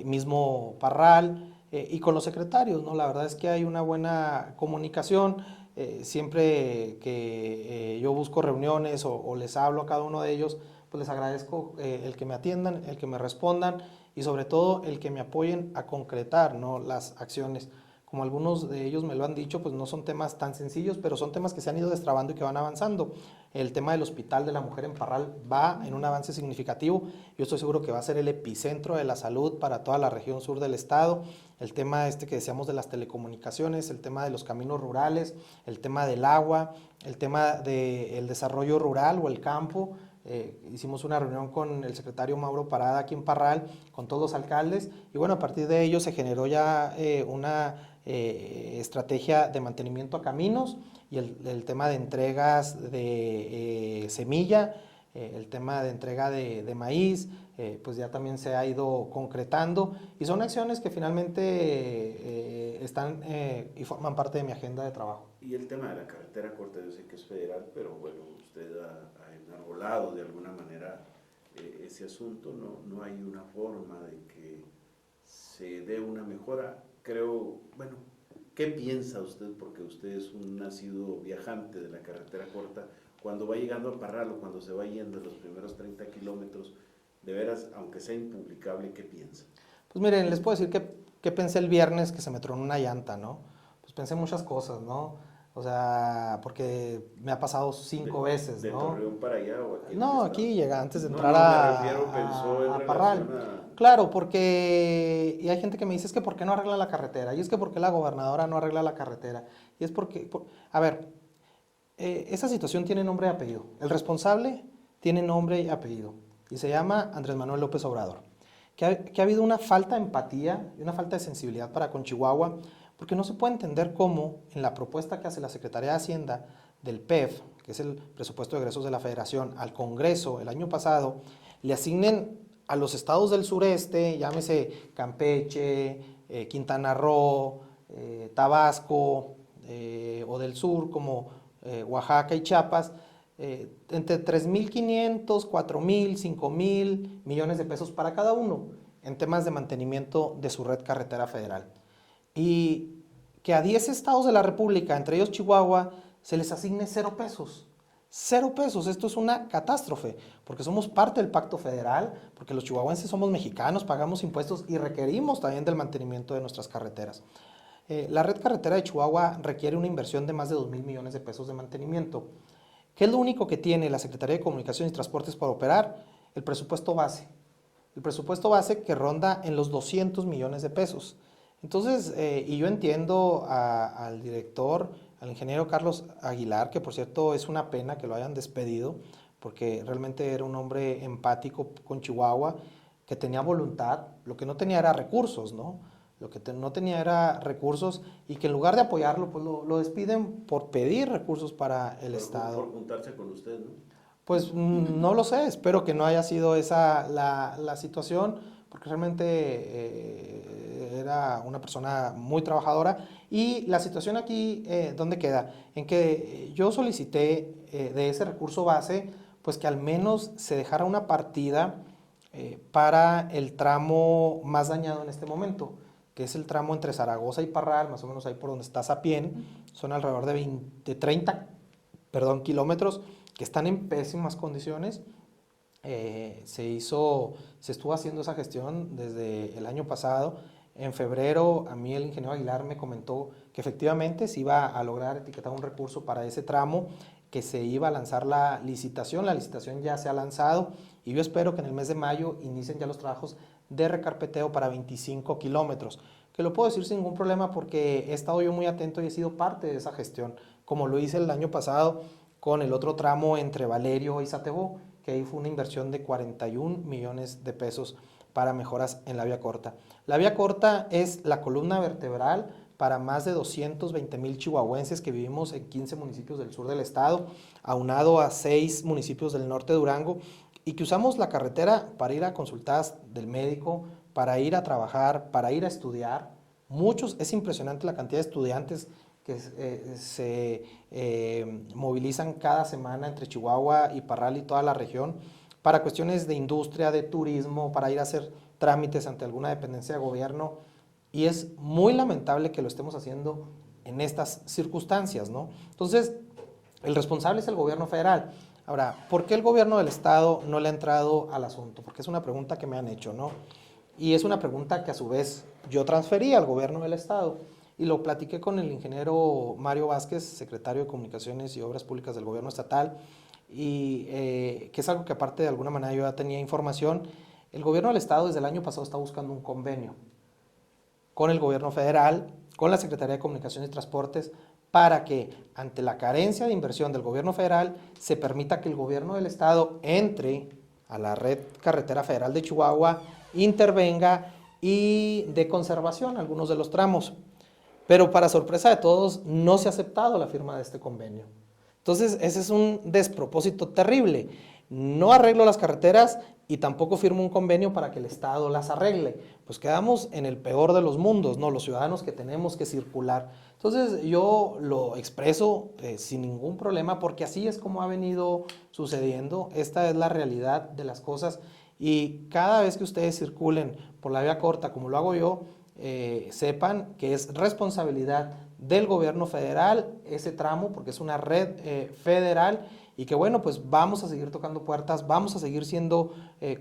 Speaker 3: mismo Parral, y con los secretarios, ¿no? La verdad es que hay una buena comunicación, siempre que yo busco reuniones o les hablo a cada uno de ellos, pues les agradezco el que me atiendan, el que me respondan y sobre todo el que me apoyen a concretar, ¿no? Las acciones. Como algunos de ellos me lo han dicho, pues no son temas tan sencillos, pero son temas que se han ido destrabando y que van avanzando. El tema del Hospital de la Mujer en Parral va en un avance significativo. Yo estoy seguro que va a ser el epicentro de la salud para toda la región sur del estado. El tema que decíamos de las telecomunicaciones, el tema de los caminos rurales, el tema del agua, el tema del desarrollo rural o el campo. Hicimos una reunión con el secretario Mauro Parada aquí en Parral, con todos los alcaldes, y bueno, a partir de ello se generó ya una estrategia de mantenimiento a caminos y el tema de entregas de semilla, el tema de entrega de maíz, pues ya también se ha ido concretando y son acciones que finalmente están y forman parte de mi agenda de trabajo.
Speaker 2: Y el tema de la carretera corta, yo sé que es federal, pero bueno, usted ha enarbolado de alguna manera ese asunto, no hay una forma de que se dé una mejora. Creo, bueno, ¿qué piensa usted? Porque usted es un nacido viajante de la carretera corta, cuando va llegando a Parral o cuando se va yendo los primeros 30 kilómetros, de veras, aunque sea impublicable, ¿qué piensa?
Speaker 3: Pues miren, les puedo decir que pensé el viernes que se me tronó una llanta, ¿no? Pues pensé muchas cosas, ¿no? O sea, porque me ha pasado 5 veces, ¿no?
Speaker 2: ¿De Torreón para allá o aquí?
Speaker 3: No, aquí llega antes de entrar
Speaker 2: me refiero, pensó en
Speaker 3: a Parral. Claro, porque y hay gente que me dice es que ¿por qué no arregla la carretera? Y es que ¿por qué la gobernadora no arregla la carretera? Y es porque, a ver, esa situación tiene nombre y apellido. El responsable tiene nombre y apellido y se llama Andrés Manuel López Obrador. Que ha habido una falta de empatía y una falta de sensibilidad para con Chihuahua, porque no se puede entender cómo en la propuesta que hace la Secretaría de Hacienda del PEF, que es el presupuesto de egresos de la Federación, al Congreso el año pasado, le asignen a los estados del sureste, llámese Campeche, Quintana Roo, Tabasco, o del sur como Oaxaca y Chiapas, entre 3.500, 4.000, 5.000 millones de pesos para cada uno en temas de mantenimiento de su red carretera federal. Y que a 10 estados de la República, entre ellos Chihuahua, se les asigne 0 pesos. 0 pesos, esto es una catástrofe, porque somos parte del pacto federal, porque los chihuahuenses somos mexicanos, pagamos impuestos y requerimos también del mantenimiento de nuestras carreteras. La red carretera de Chihuahua requiere una inversión de más de 2.000 millones de pesos de mantenimiento. ¿Qué es lo único que tiene la Secretaría de Comunicaciones y Transportes para operar? El presupuesto base. El presupuesto base que ronda en los 200 millones de pesos. Entonces, y yo entiendo al director, al ingeniero Carlos Aguilar, que por cierto es una pena que lo hayan despedido, porque realmente era un hombre empático con Chihuahua, que tenía voluntad, lo que no tenía era recursos, ¿no? Lo que no tenía era recursos y que en lugar de apoyarlo, pues lo despiden por pedir recursos para el Estado.
Speaker 2: Por juntarse con usted, ¿no?
Speaker 3: Pues no lo sé, espero que no haya sido esa la situación, porque realmente era una persona muy trabajadora. Y la situación aquí, ¿dónde queda? En que yo solicité de ese recurso base, pues que al menos se dejara una partida para el tramo más dañado en este momento, que es el tramo entre Zaragoza y Parral, más o menos ahí por donde está Sapien, son alrededor de 30 kilómetros que están en pésimas condiciones. Se estuvo haciendo esa gestión desde el año pasado. En febrero a mí el ingeniero Aguilar me comentó que efectivamente se iba a lograr etiquetar un recurso para ese tramo, que se iba a lanzar la licitación ya se ha lanzado y yo espero que en el mes de mayo inicien ya los trabajos de recarpeteo para 25 kilómetros, que lo puedo decir sin ningún problema porque he estado yo muy atento y he sido parte de esa gestión, como lo hice el año pasado con el otro tramo entre Valerio y Satebó, que ahí fue una inversión de 41 millones de pesos para mejoras en la vía corta. La vía corta es la columna vertebral para más de 220,000 chihuahuenses que vivimos en 15 municipios del sur del estado, aunado a 6 municipios del norte de Durango, y que usamos la carretera para ir a consultas del médico, para ir a trabajar, para ir a estudiar. Muchos, es impresionante la cantidad de estudiantes que se movilizan cada semana entre Chihuahua y Parral y toda la región para cuestiones de industria, de turismo, para ir a hacer trámites ante alguna dependencia de gobierno, y es muy lamentable que lo estemos haciendo en estas circunstancias, ¿no? Entonces, el responsable es el gobierno federal. Ahora, ¿por qué el gobierno del estado no le ha entrado al asunto? Porque es una pregunta que me han hecho, ¿no? Y es una pregunta que a su vez yo transferí al gobierno del estado y lo platiqué con el ingeniero Mario Vázquez, secretario de Comunicaciones y Obras Públicas del gobierno estatal, y que es algo que aparte de alguna manera yo ya tenía información. El gobierno del estado desde el año pasado está buscando un convenio con el gobierno federal, con la Secretaría de Comunicaciones y Transportes, para que ante la carencia de inversión del gobierno federal se permita que el gobierno del estado entre a la red carretera federal de Chihuahua, intervenga y dé conservación a algunos de los tramos. Pero para sorpresa de todos, no se ha aceptado la firma de este convenio. Entonces, ese es un despropósito terrible. No arreglo las carreteras y tampoco firmo un convenio para que el Estado las arregle. Pues quedamos en el peor de los mundos, ¿no? Los ciudadanos que tenemos que circular. Entonces, yo lo expreso sin ningún problema porque así es como ha venido sucediendo. Esta es la realidad de las cosas y cada vez que ustedes circulen por la vía corta, como lo hago yo, sepan que es responsabilidad del gobierno federal ese tramo, porque es una red federal, y que bueno, pues vamos a seguir tocando puertas, vamos a seguir siendo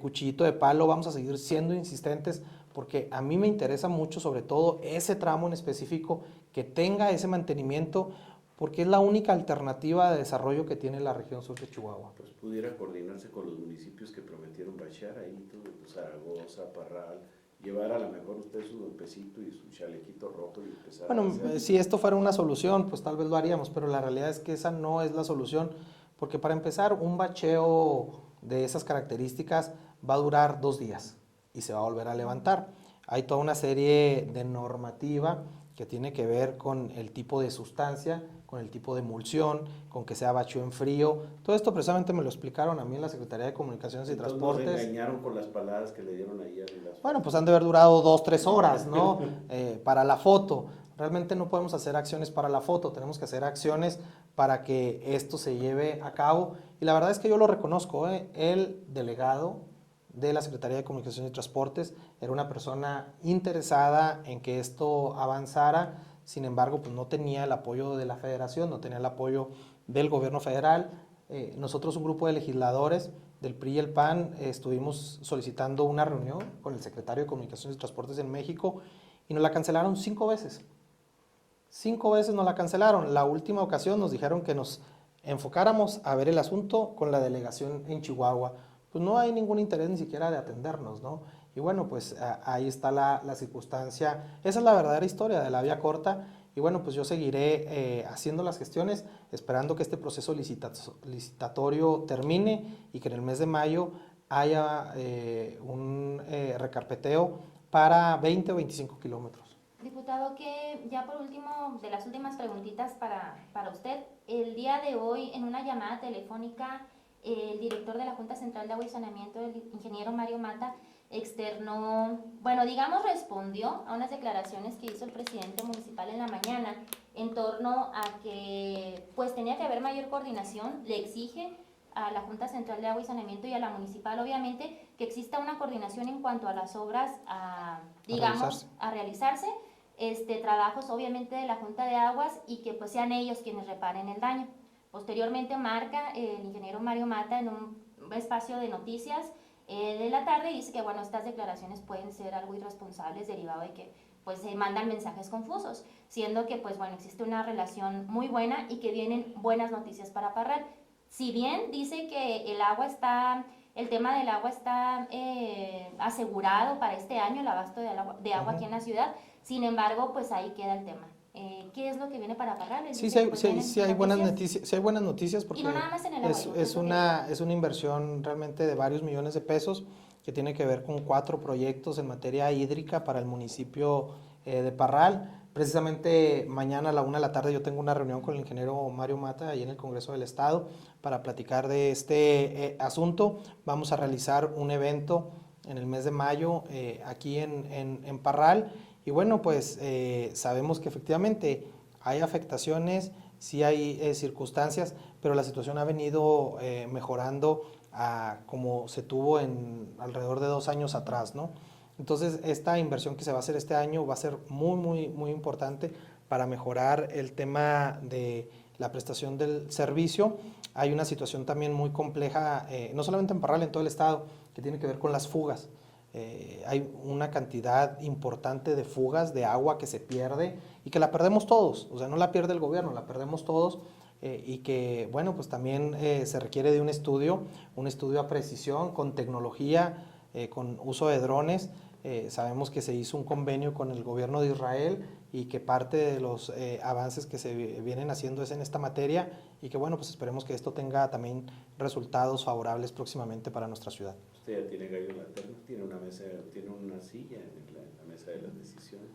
Speaker 3: cuchillito de palo, vamos a seguir siendo insistentes, porque a mí me interesa mucho, sobre todo ese tramo en específico, que tenga ese mantenimiento, porque es la única alternativa de desarrollo que tiene la región sur de Chihuahua.
Speaker 2: Pues pudiera coordinarse con los municipios que prometieron bacheo. bachear ahí, todo, Zaragoza, Parral, llevar a lo mejor usted su pesito y su chalequito rojo y empezar
Speaker 3: Bueno,
Speaker 2: a hacer.
Speaker 3: si esto fuera una solución, pues tal vez lo haríamos, pero la realidad es que esa no es la solución, porque para empezar, un bacheo de esas características va a durar 2 días y se va a volver a levantar. Hay toda una serie de normativa que tiene que ver con el tipo de sustancia, con el tipo de emulsión, con que sea bacheo en frío. Todo esto precisamente me lo explicaron a mí en la Secretaría de Comunicaciones y
Speaker 2: Entonces
Speaker 3: Transportes.
Speaker 2: nos engañaron con las palabras que le dieron ayer.
Speaker 3: Bueno, pues han de haber durado 2-3 horas, ¿no? Para la foto. Realmente no podemos hacer acciones para la foto, tenemos que hacer acciones para que esto se lleve a cabo. Y la verdad es que yo lo reconozco, el delegado de la Secretaría de Comunicaciones y Transportes era una persona interesada en que esto avanzara. Sin embargo, pues no tenía el apoyo de la federación, no tenía el apoyo del gobierno federal. Nosotros, un grupo de legisladores del PRI y el PAN, estuvimos solicitando una reunión con el secretario de Comunicaciones y Transportes en México y nos la cancelaron 5 veces. 5 veces nos la cancelaron. La última ocasión nos dijeron que nos enfocáramos a ver el asunto con la delegación en Chihuahua. Pues no hay ningún interés ni siquiera de atendernos, ¿no? Y bueno, pues ahí está la circunstancia. Esa es la verdadera historia de la vía corta. Y bueno, pues yo seguiré haciendo las gestiones, esperando que este proceso licitatorio termine y que en el mes de mayo haya un recarpeteo para 20 o 25 kilómetros.
Speaker 1: Diputado, que ya por último, de las últimas preguntitas para usted, el día de hoy en una llamada telefónica, el director de la Junta Central de Agua y Saneamiento, el ingeniero Mario Mata, externó, bueno, digamos, respondió a unas declaraciones que hizo el presidente municipal en la mañana en torno a que pues tenía que haber mayor coordinación, le exige a la Junta Central de Agua y Saneamiento y a la municipal, obviamente, que exista una coordinación en cuanto a las obras, digamos, a realizarse, trabajos obviamente de la Junta de Aguas y que pues sean ellos quienes reparen el daño. Posteriormente marca el ingeniero Mario Mata en un espacio de noticias de la tarde y dice que bueno, estas declaraciones pueden ser algo irresponsables derivado de que pues se mandan mensajes confusos, siendo que pues bueno, existe una relación muy buena y que vienen buenas noticias para Parral. Si bien dice que el tema del agua está asegurado para este año, el abasto de agua aquí en la ciudad, sin embargo, pues ahí queda el tema. ¿Qué es lo que viene para Parral?
Speaker 3: Sí, hay buenas noticias, sí hay buenas noticias porque
Speaker 1: y no nada más en el agua,
Speaker 3: es una inversión realmente de varios millones de pesos que tiene que ver con 4 proyectos en materia hídrica para el municipio de Parral. Precisamente mañana a la 1 de la tarde yo tengo una reunión con el ingeniero Mario Mata ahí en el Congreso del Estado para platicar de este asunto. Vamos a realizar un evento en el mes de mayo aquí en Parral. Y bueno, pues sabemos que efectivamente hay afectaciones, sí hay circunstancias, pero la situación ha venido mejorando como se tuvo en alrededor de 2 años atrás, ¿no? Entonces, esta inversión que se va a hacer este año va a ser muy, muy, muy importante para mejorar el tema de la prestación del servicio. Hay una situación también muy compleja, no solamente en Parral, en todo el estado, que tiene que ver con las fugas. Hay una cantidad importante de fugas de agua que se pierde y que la perdemos todos, o sea, no la pierde el gobierno, la perdemos todos y que, bueno, pues también se requiere de un estudio a precisión con tecnología, con uso de drones. Sabemos que se hizo un convenio con el gobierno de Israel y que parte de los avances que se vienen haciendo es en esta materia y que bueno, pues esperemos que esto tenga también resultados favorables próximamente para nuestra ciudad.
Speaker 2: Usted ya tiene gallo en la terna, tiene una silla en la mesa de las decisiones.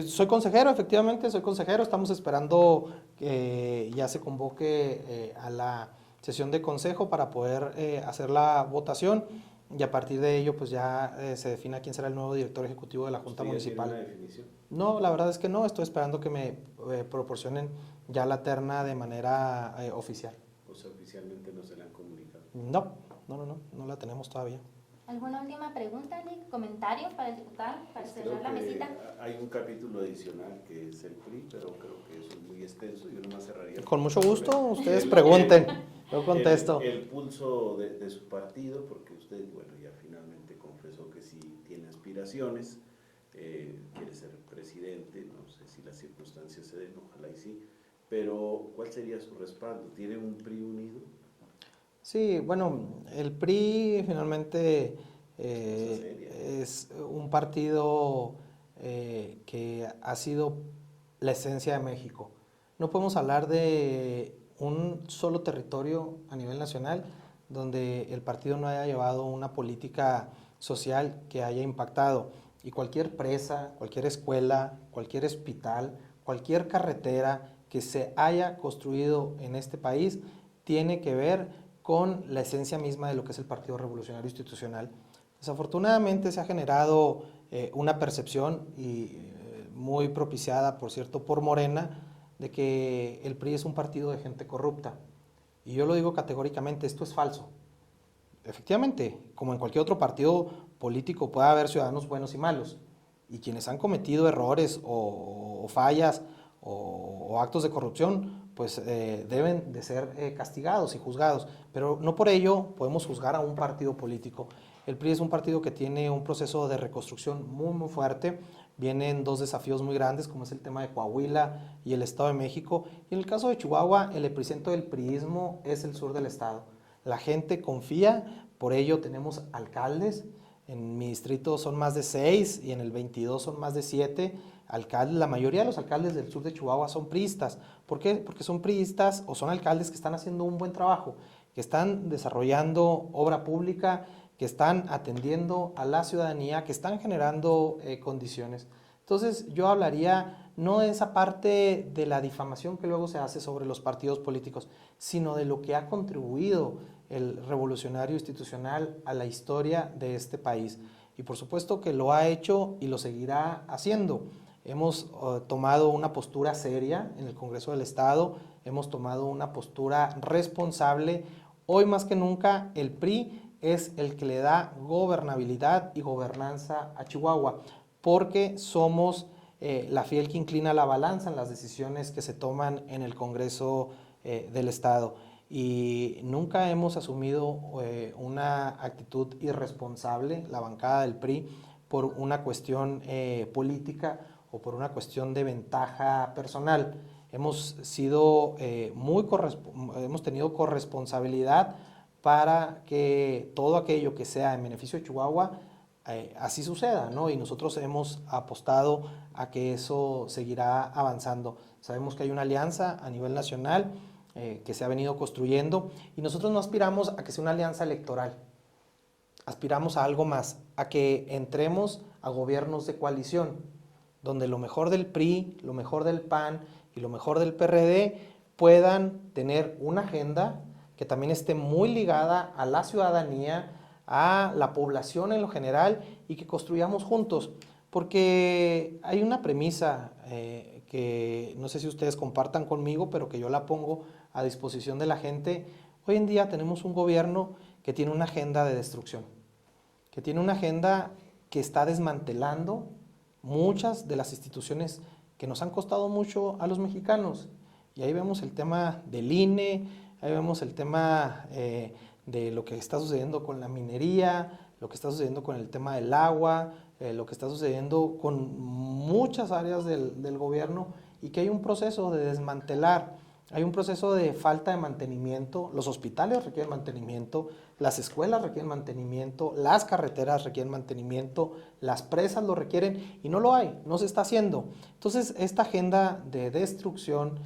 Speaker 3: Soy consejero, efectivamente, soy consejero. Estamos esperando que ya se convoque a la sesión de consejo para poder hacer la votación y a partir de ello pues ya se defina quién será el nuevo director ejecutivo de la Junta Municipal.
Speaker 2: ¿Tiene una definición?
Speaker 3: No, la verdad es que no, estoy esperando que me proporcionen ya la terna de manera oficial.
Speaker 2: O sea, oficialmente no se la han comunicado.
Speaker 3: No la tenemos todavía.
Speaker 1: ¿Alguna última pregunta, Nick? ¿Comentario para el diputado? Para cerrar la mesita.
Speaker 2: Hay un capítulo adicional que es el PRI, pero creo que eso es muy extenso. Yo nomás cerraría.
Speaker 3: Con mucho gusto, ustedes pregunten, yo contesto.
Speaker 2: El pulso de su partido, porque usted, bueno, ya finalmente confesó que sí tiene aspiraciones, quiere ser presidente, no sé si las circunstancias se den, ojalá y sí, pero ¿cuál sería su respaldo? ¿Tiene un PRI unido?
Speaker 3: Sí, bueno, el PRI finalmente es un partido que ha sido la esencia de México. No podemos hablar de un solo territorio a nivel nacional donde el partido no haya llevado una política social que haya impactado. Y cualquier presa, cualquier escuela, cualquier hospital, cualquier carretera que se haya construido en este país tiene que ver con la esencia misma de lo que es el Partido Revolucionario Institucional. Desafortunadamente se ha generado una percepción muy propiciada, por cierto, por Morena, de que el PRI es un partido de gente corrupta. Y yo lo digo categóricamente, esto es falso. Efectivamente, como en cualquier otro partido político puede haber ciudadanos buenos y malos. Y quienes han cometido errores o fallas o actos de corrupción, pues deben de ser castigados y juzgados. Pero no por ello podemos juzgar a un partido político. El PRI es un partido que tiene un proceso de reconstrucción muy fuerte. Vienen dos desafíos muy grandes, como es el tema de Coahuila y el Estado de México. Y en el caso de Chihuahua, el epicentro del priismo es el sur del estado. La gente confía, por ello tenemos alcaldes. En mi distrito son más de 6 y en el 22 son más de 7 alcaldes. La mayoría de los alcaldes del sur de Chihuahua son priistas. ¿Por qué? Porque son priistas o son alcaldes que están haciendo un buen trabajo, que están desarrollando obra pública, que están atendiendo a la ciudadanía, que están generando condiciones. Entonces yo hablaría no de esa parte de la difamación que luego se hace sobre los partidos políticos, sino de lo que ha contribuido el revolucionario institucional a la historia de este país. Y por supuesto que lo ha hecho y lo seguirá haciendo. Hemos tomado una postura seria en el Congreso del Estado, hemos tomado una postura responsable. Hoy más que nunca el PRI es el que le da gobernabilidad y gobernanza a Chihuahua, porque somos la fiel que inclina la balanza en las decisiones que se toman en el Congreso del Estado. Y nunca hemos asumido una actitud irresponsable, la bancada del PRI, por una cuestión política o por una cuestión de ventaja personal. Hemos tenido corresponsabilidad para que todo aquello que sea en beneficio de Chihuahua así suceda, ¿no? Y nosotros hemos apostado a que eso seguirá avanzando. Sabemos que hay una alianza a nivel nacional que se ha venido construyendo y nosotros no aspiramos a que sea una alianza electoral, aspiramos a algo más, a que entremos a gobiernos de coalición, donde lo mejor del PRI, lo mejor del PAN y lo mejor del PRD puedan tener una agenda que también esté muy ligada a la ciudadanía, a la población en lo general y que construyamos juntos. Porque hay una premisa que no sé si ustedes compartan conmigo, pero que yo la pongo a disposición de la gente. Hoy en día tenemos un gobierno que tiene una agenda de destrucción, que tiene una agenda que está desmantelando muchas de las instituciones que nos han costado mucho a los mexicanos. Y ahí vemos el tema del INE, ahí vemos el tema de lo que está sucediendo con la minería, lo que está sucediendo con el tema del agua, lo que está sucediendo con muchas áreas del gobierno y que hay un proceso de desmantelar, hay un proceso de falta de mantenimiento, los hospitales requieren mantenimiento, las escuelas requieren mantenimiento, las carreteras requieren mantenimiento, las presas lo requieren y no lo hay, no se está haciendo. Entonces esta agenda de destrucción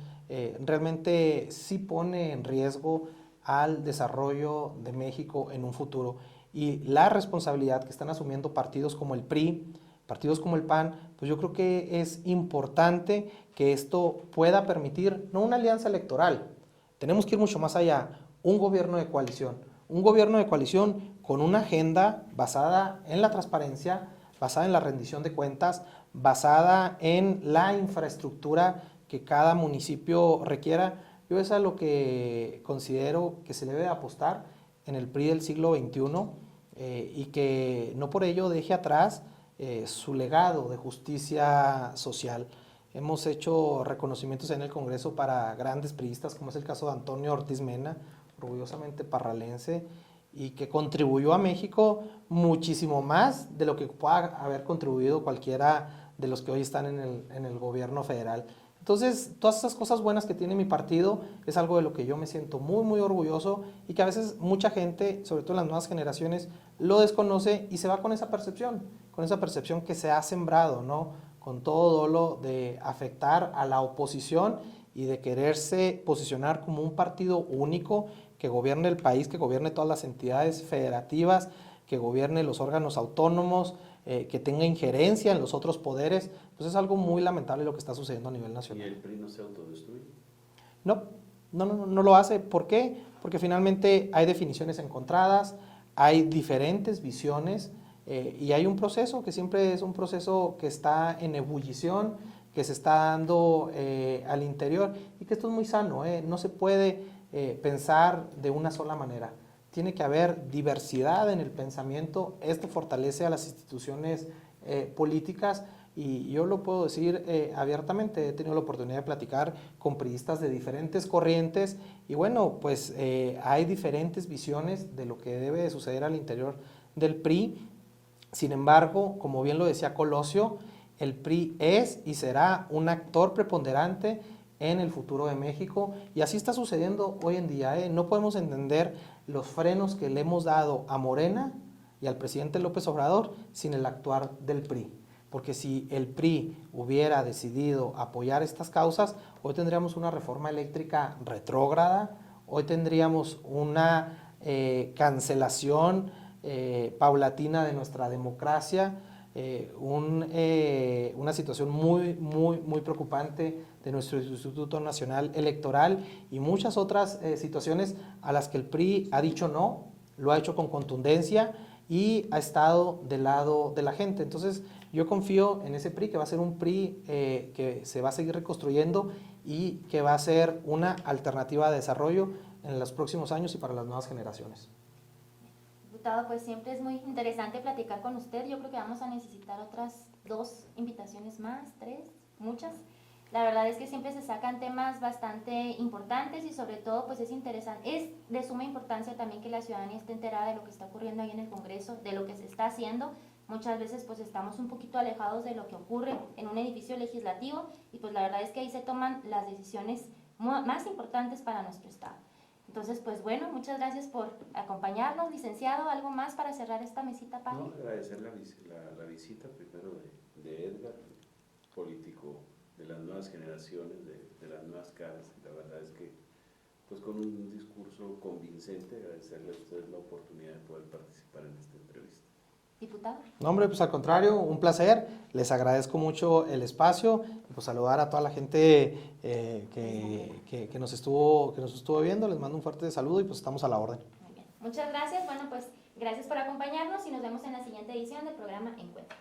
Speaker 3: realmente sí pone en riesgo al desarrollo de México en un futuro. Y la responsabilidad que están asumiendo partidos como el PRI, partidos como el PAN, pues yo creo que es importante que esto pueda permitir, no una alianza electoral, tenemos que ir mucho más allá, un gobierno de coalición con una agenda basada en la transparencia, basada en la rendición de cuentas, basada en la infraestructura que cada municipio requiera. Yo es a lo que considero que se debe apostar en el PRI del siglo XXI y que no por ello deje atrás su legado de justicia social. Hemos hecho reconocimientos en el Congreso para grandes priistas, como es el caso de Antonio Ortiz Mena, orgullosamente parralense, y que contribuyó a México muchísimo más de lo que pueda haber contribuido cualquiera de los que hoy están en el gobierno federal. Entonces, todas esas cosas buenas que tiene mi partido es algo de lo que yo me siento muy, muy orgulloso y que a veces mucha gente, sobre todo en las nuevas generaciones, lo desconoce y se va con esa percepción que se ha sembrado, ¿no? Con todo dolo de afectar a la oposición y de quererse posicionar como un partido único que gobierne el país, que gobierne todas las entidades federativas, que gobierne los órganos autónomos, que tenga injerencia en los otros poderes, pues es algo muy lamentable lo que está sucediendo a nivel
Speaker 2: ¿Y
Speaker 3: nacional.
Speaker 2: el PRI no se autodestruye?
Speaker 3: No lo hace. ¿Por qué? Porque finalmente hay definiciones encontradas, hay diferentes visiones y hay un proceso que siempre es un proceso que está en ebullición, que se está dando al interior y que esto es muy sano, no se puede pensar de una sola manera. Tiene que haber diversidad en el pensamiento, esto fortalece a las instituciones políticas y yo lo puedo decir abiertamente, he tenido la oportunidad de platicar con priistas de diferentes corrientes y bueno, pues hay diferentes visiones de lo que debe de suceder al interior del PRI. Sin embargo, como bien lo decía Colosio, el PRI es y será un actor preponderante en el futuro de México y así está sucediendo hoy en día. No podemos entender los frenos que le hemos dado a Morena y al presidente López Obrador sin el actuar del PRI. Porque si el PRI hubiera decidido apoyar estas causas, hoy tendríamos una reforma eléctrica retrógrada, hoy tendríamos una cancelación paulatina de nuestra democracia, una situación muy preocupante de nuestro Instituto Nacional Electoral y muchas otras situaciones a las que el PRI ha dicho no, lo ha hecho con contundencia y ha estado del lado de la gente. Entonces yo confío en ese PRI, que va a ser un PRI que se va a seguir reconstruyendo y que va a ser una alternativa de desarrollo en los próximos años y para las nuevas generaciones.
Speaker 1: Diputado, pues siempre es muy interesante platicar con usted. Yo creo que vamos a necesitar otras 2 invitaciones más, 3, muchas. La verdad es que siempre se sacan temas bastante importantes y sobre todo pues es interesante, es de suma importancia también que la ciudadanía esté enterada de lo que está ocurriendo ahí en el Congreso, de lo que se está haciendo. Muchas veces pues estamos un poquito alejados de lo que ocurre en un edificio legislativo y pues la verdad es que ahí se toman las decisiones más importantes para nuestro Estado. Entonces, pues bueno, muchas gracias por acompañarnos, licenciado. ¿Algo más para cerrar esta mesita, Pali?
Speaker 2: No, agradecer la visita primero de Edgar, político de las nuevas generaciones, de las nuevas caras. La verdad es que, pues con un discurso convincente, agradecerle a ustedes la oportunidad de poder participar en esta entrevista.
Speaker 1: Diputado.
Speaker 3: No, hombre, pues al contrario, un placer. Les agradezco mucho el espacio y pues saludar a toda la gente que nos estuvo viendo. Les mando un fuerte saludo y pues estamos a la orden.
Speaker 1: Muy bien. Muchas gracias. Bueno, pues gracias por acompañarnos y nos vemos en la siguiente edición del programa Encuentro.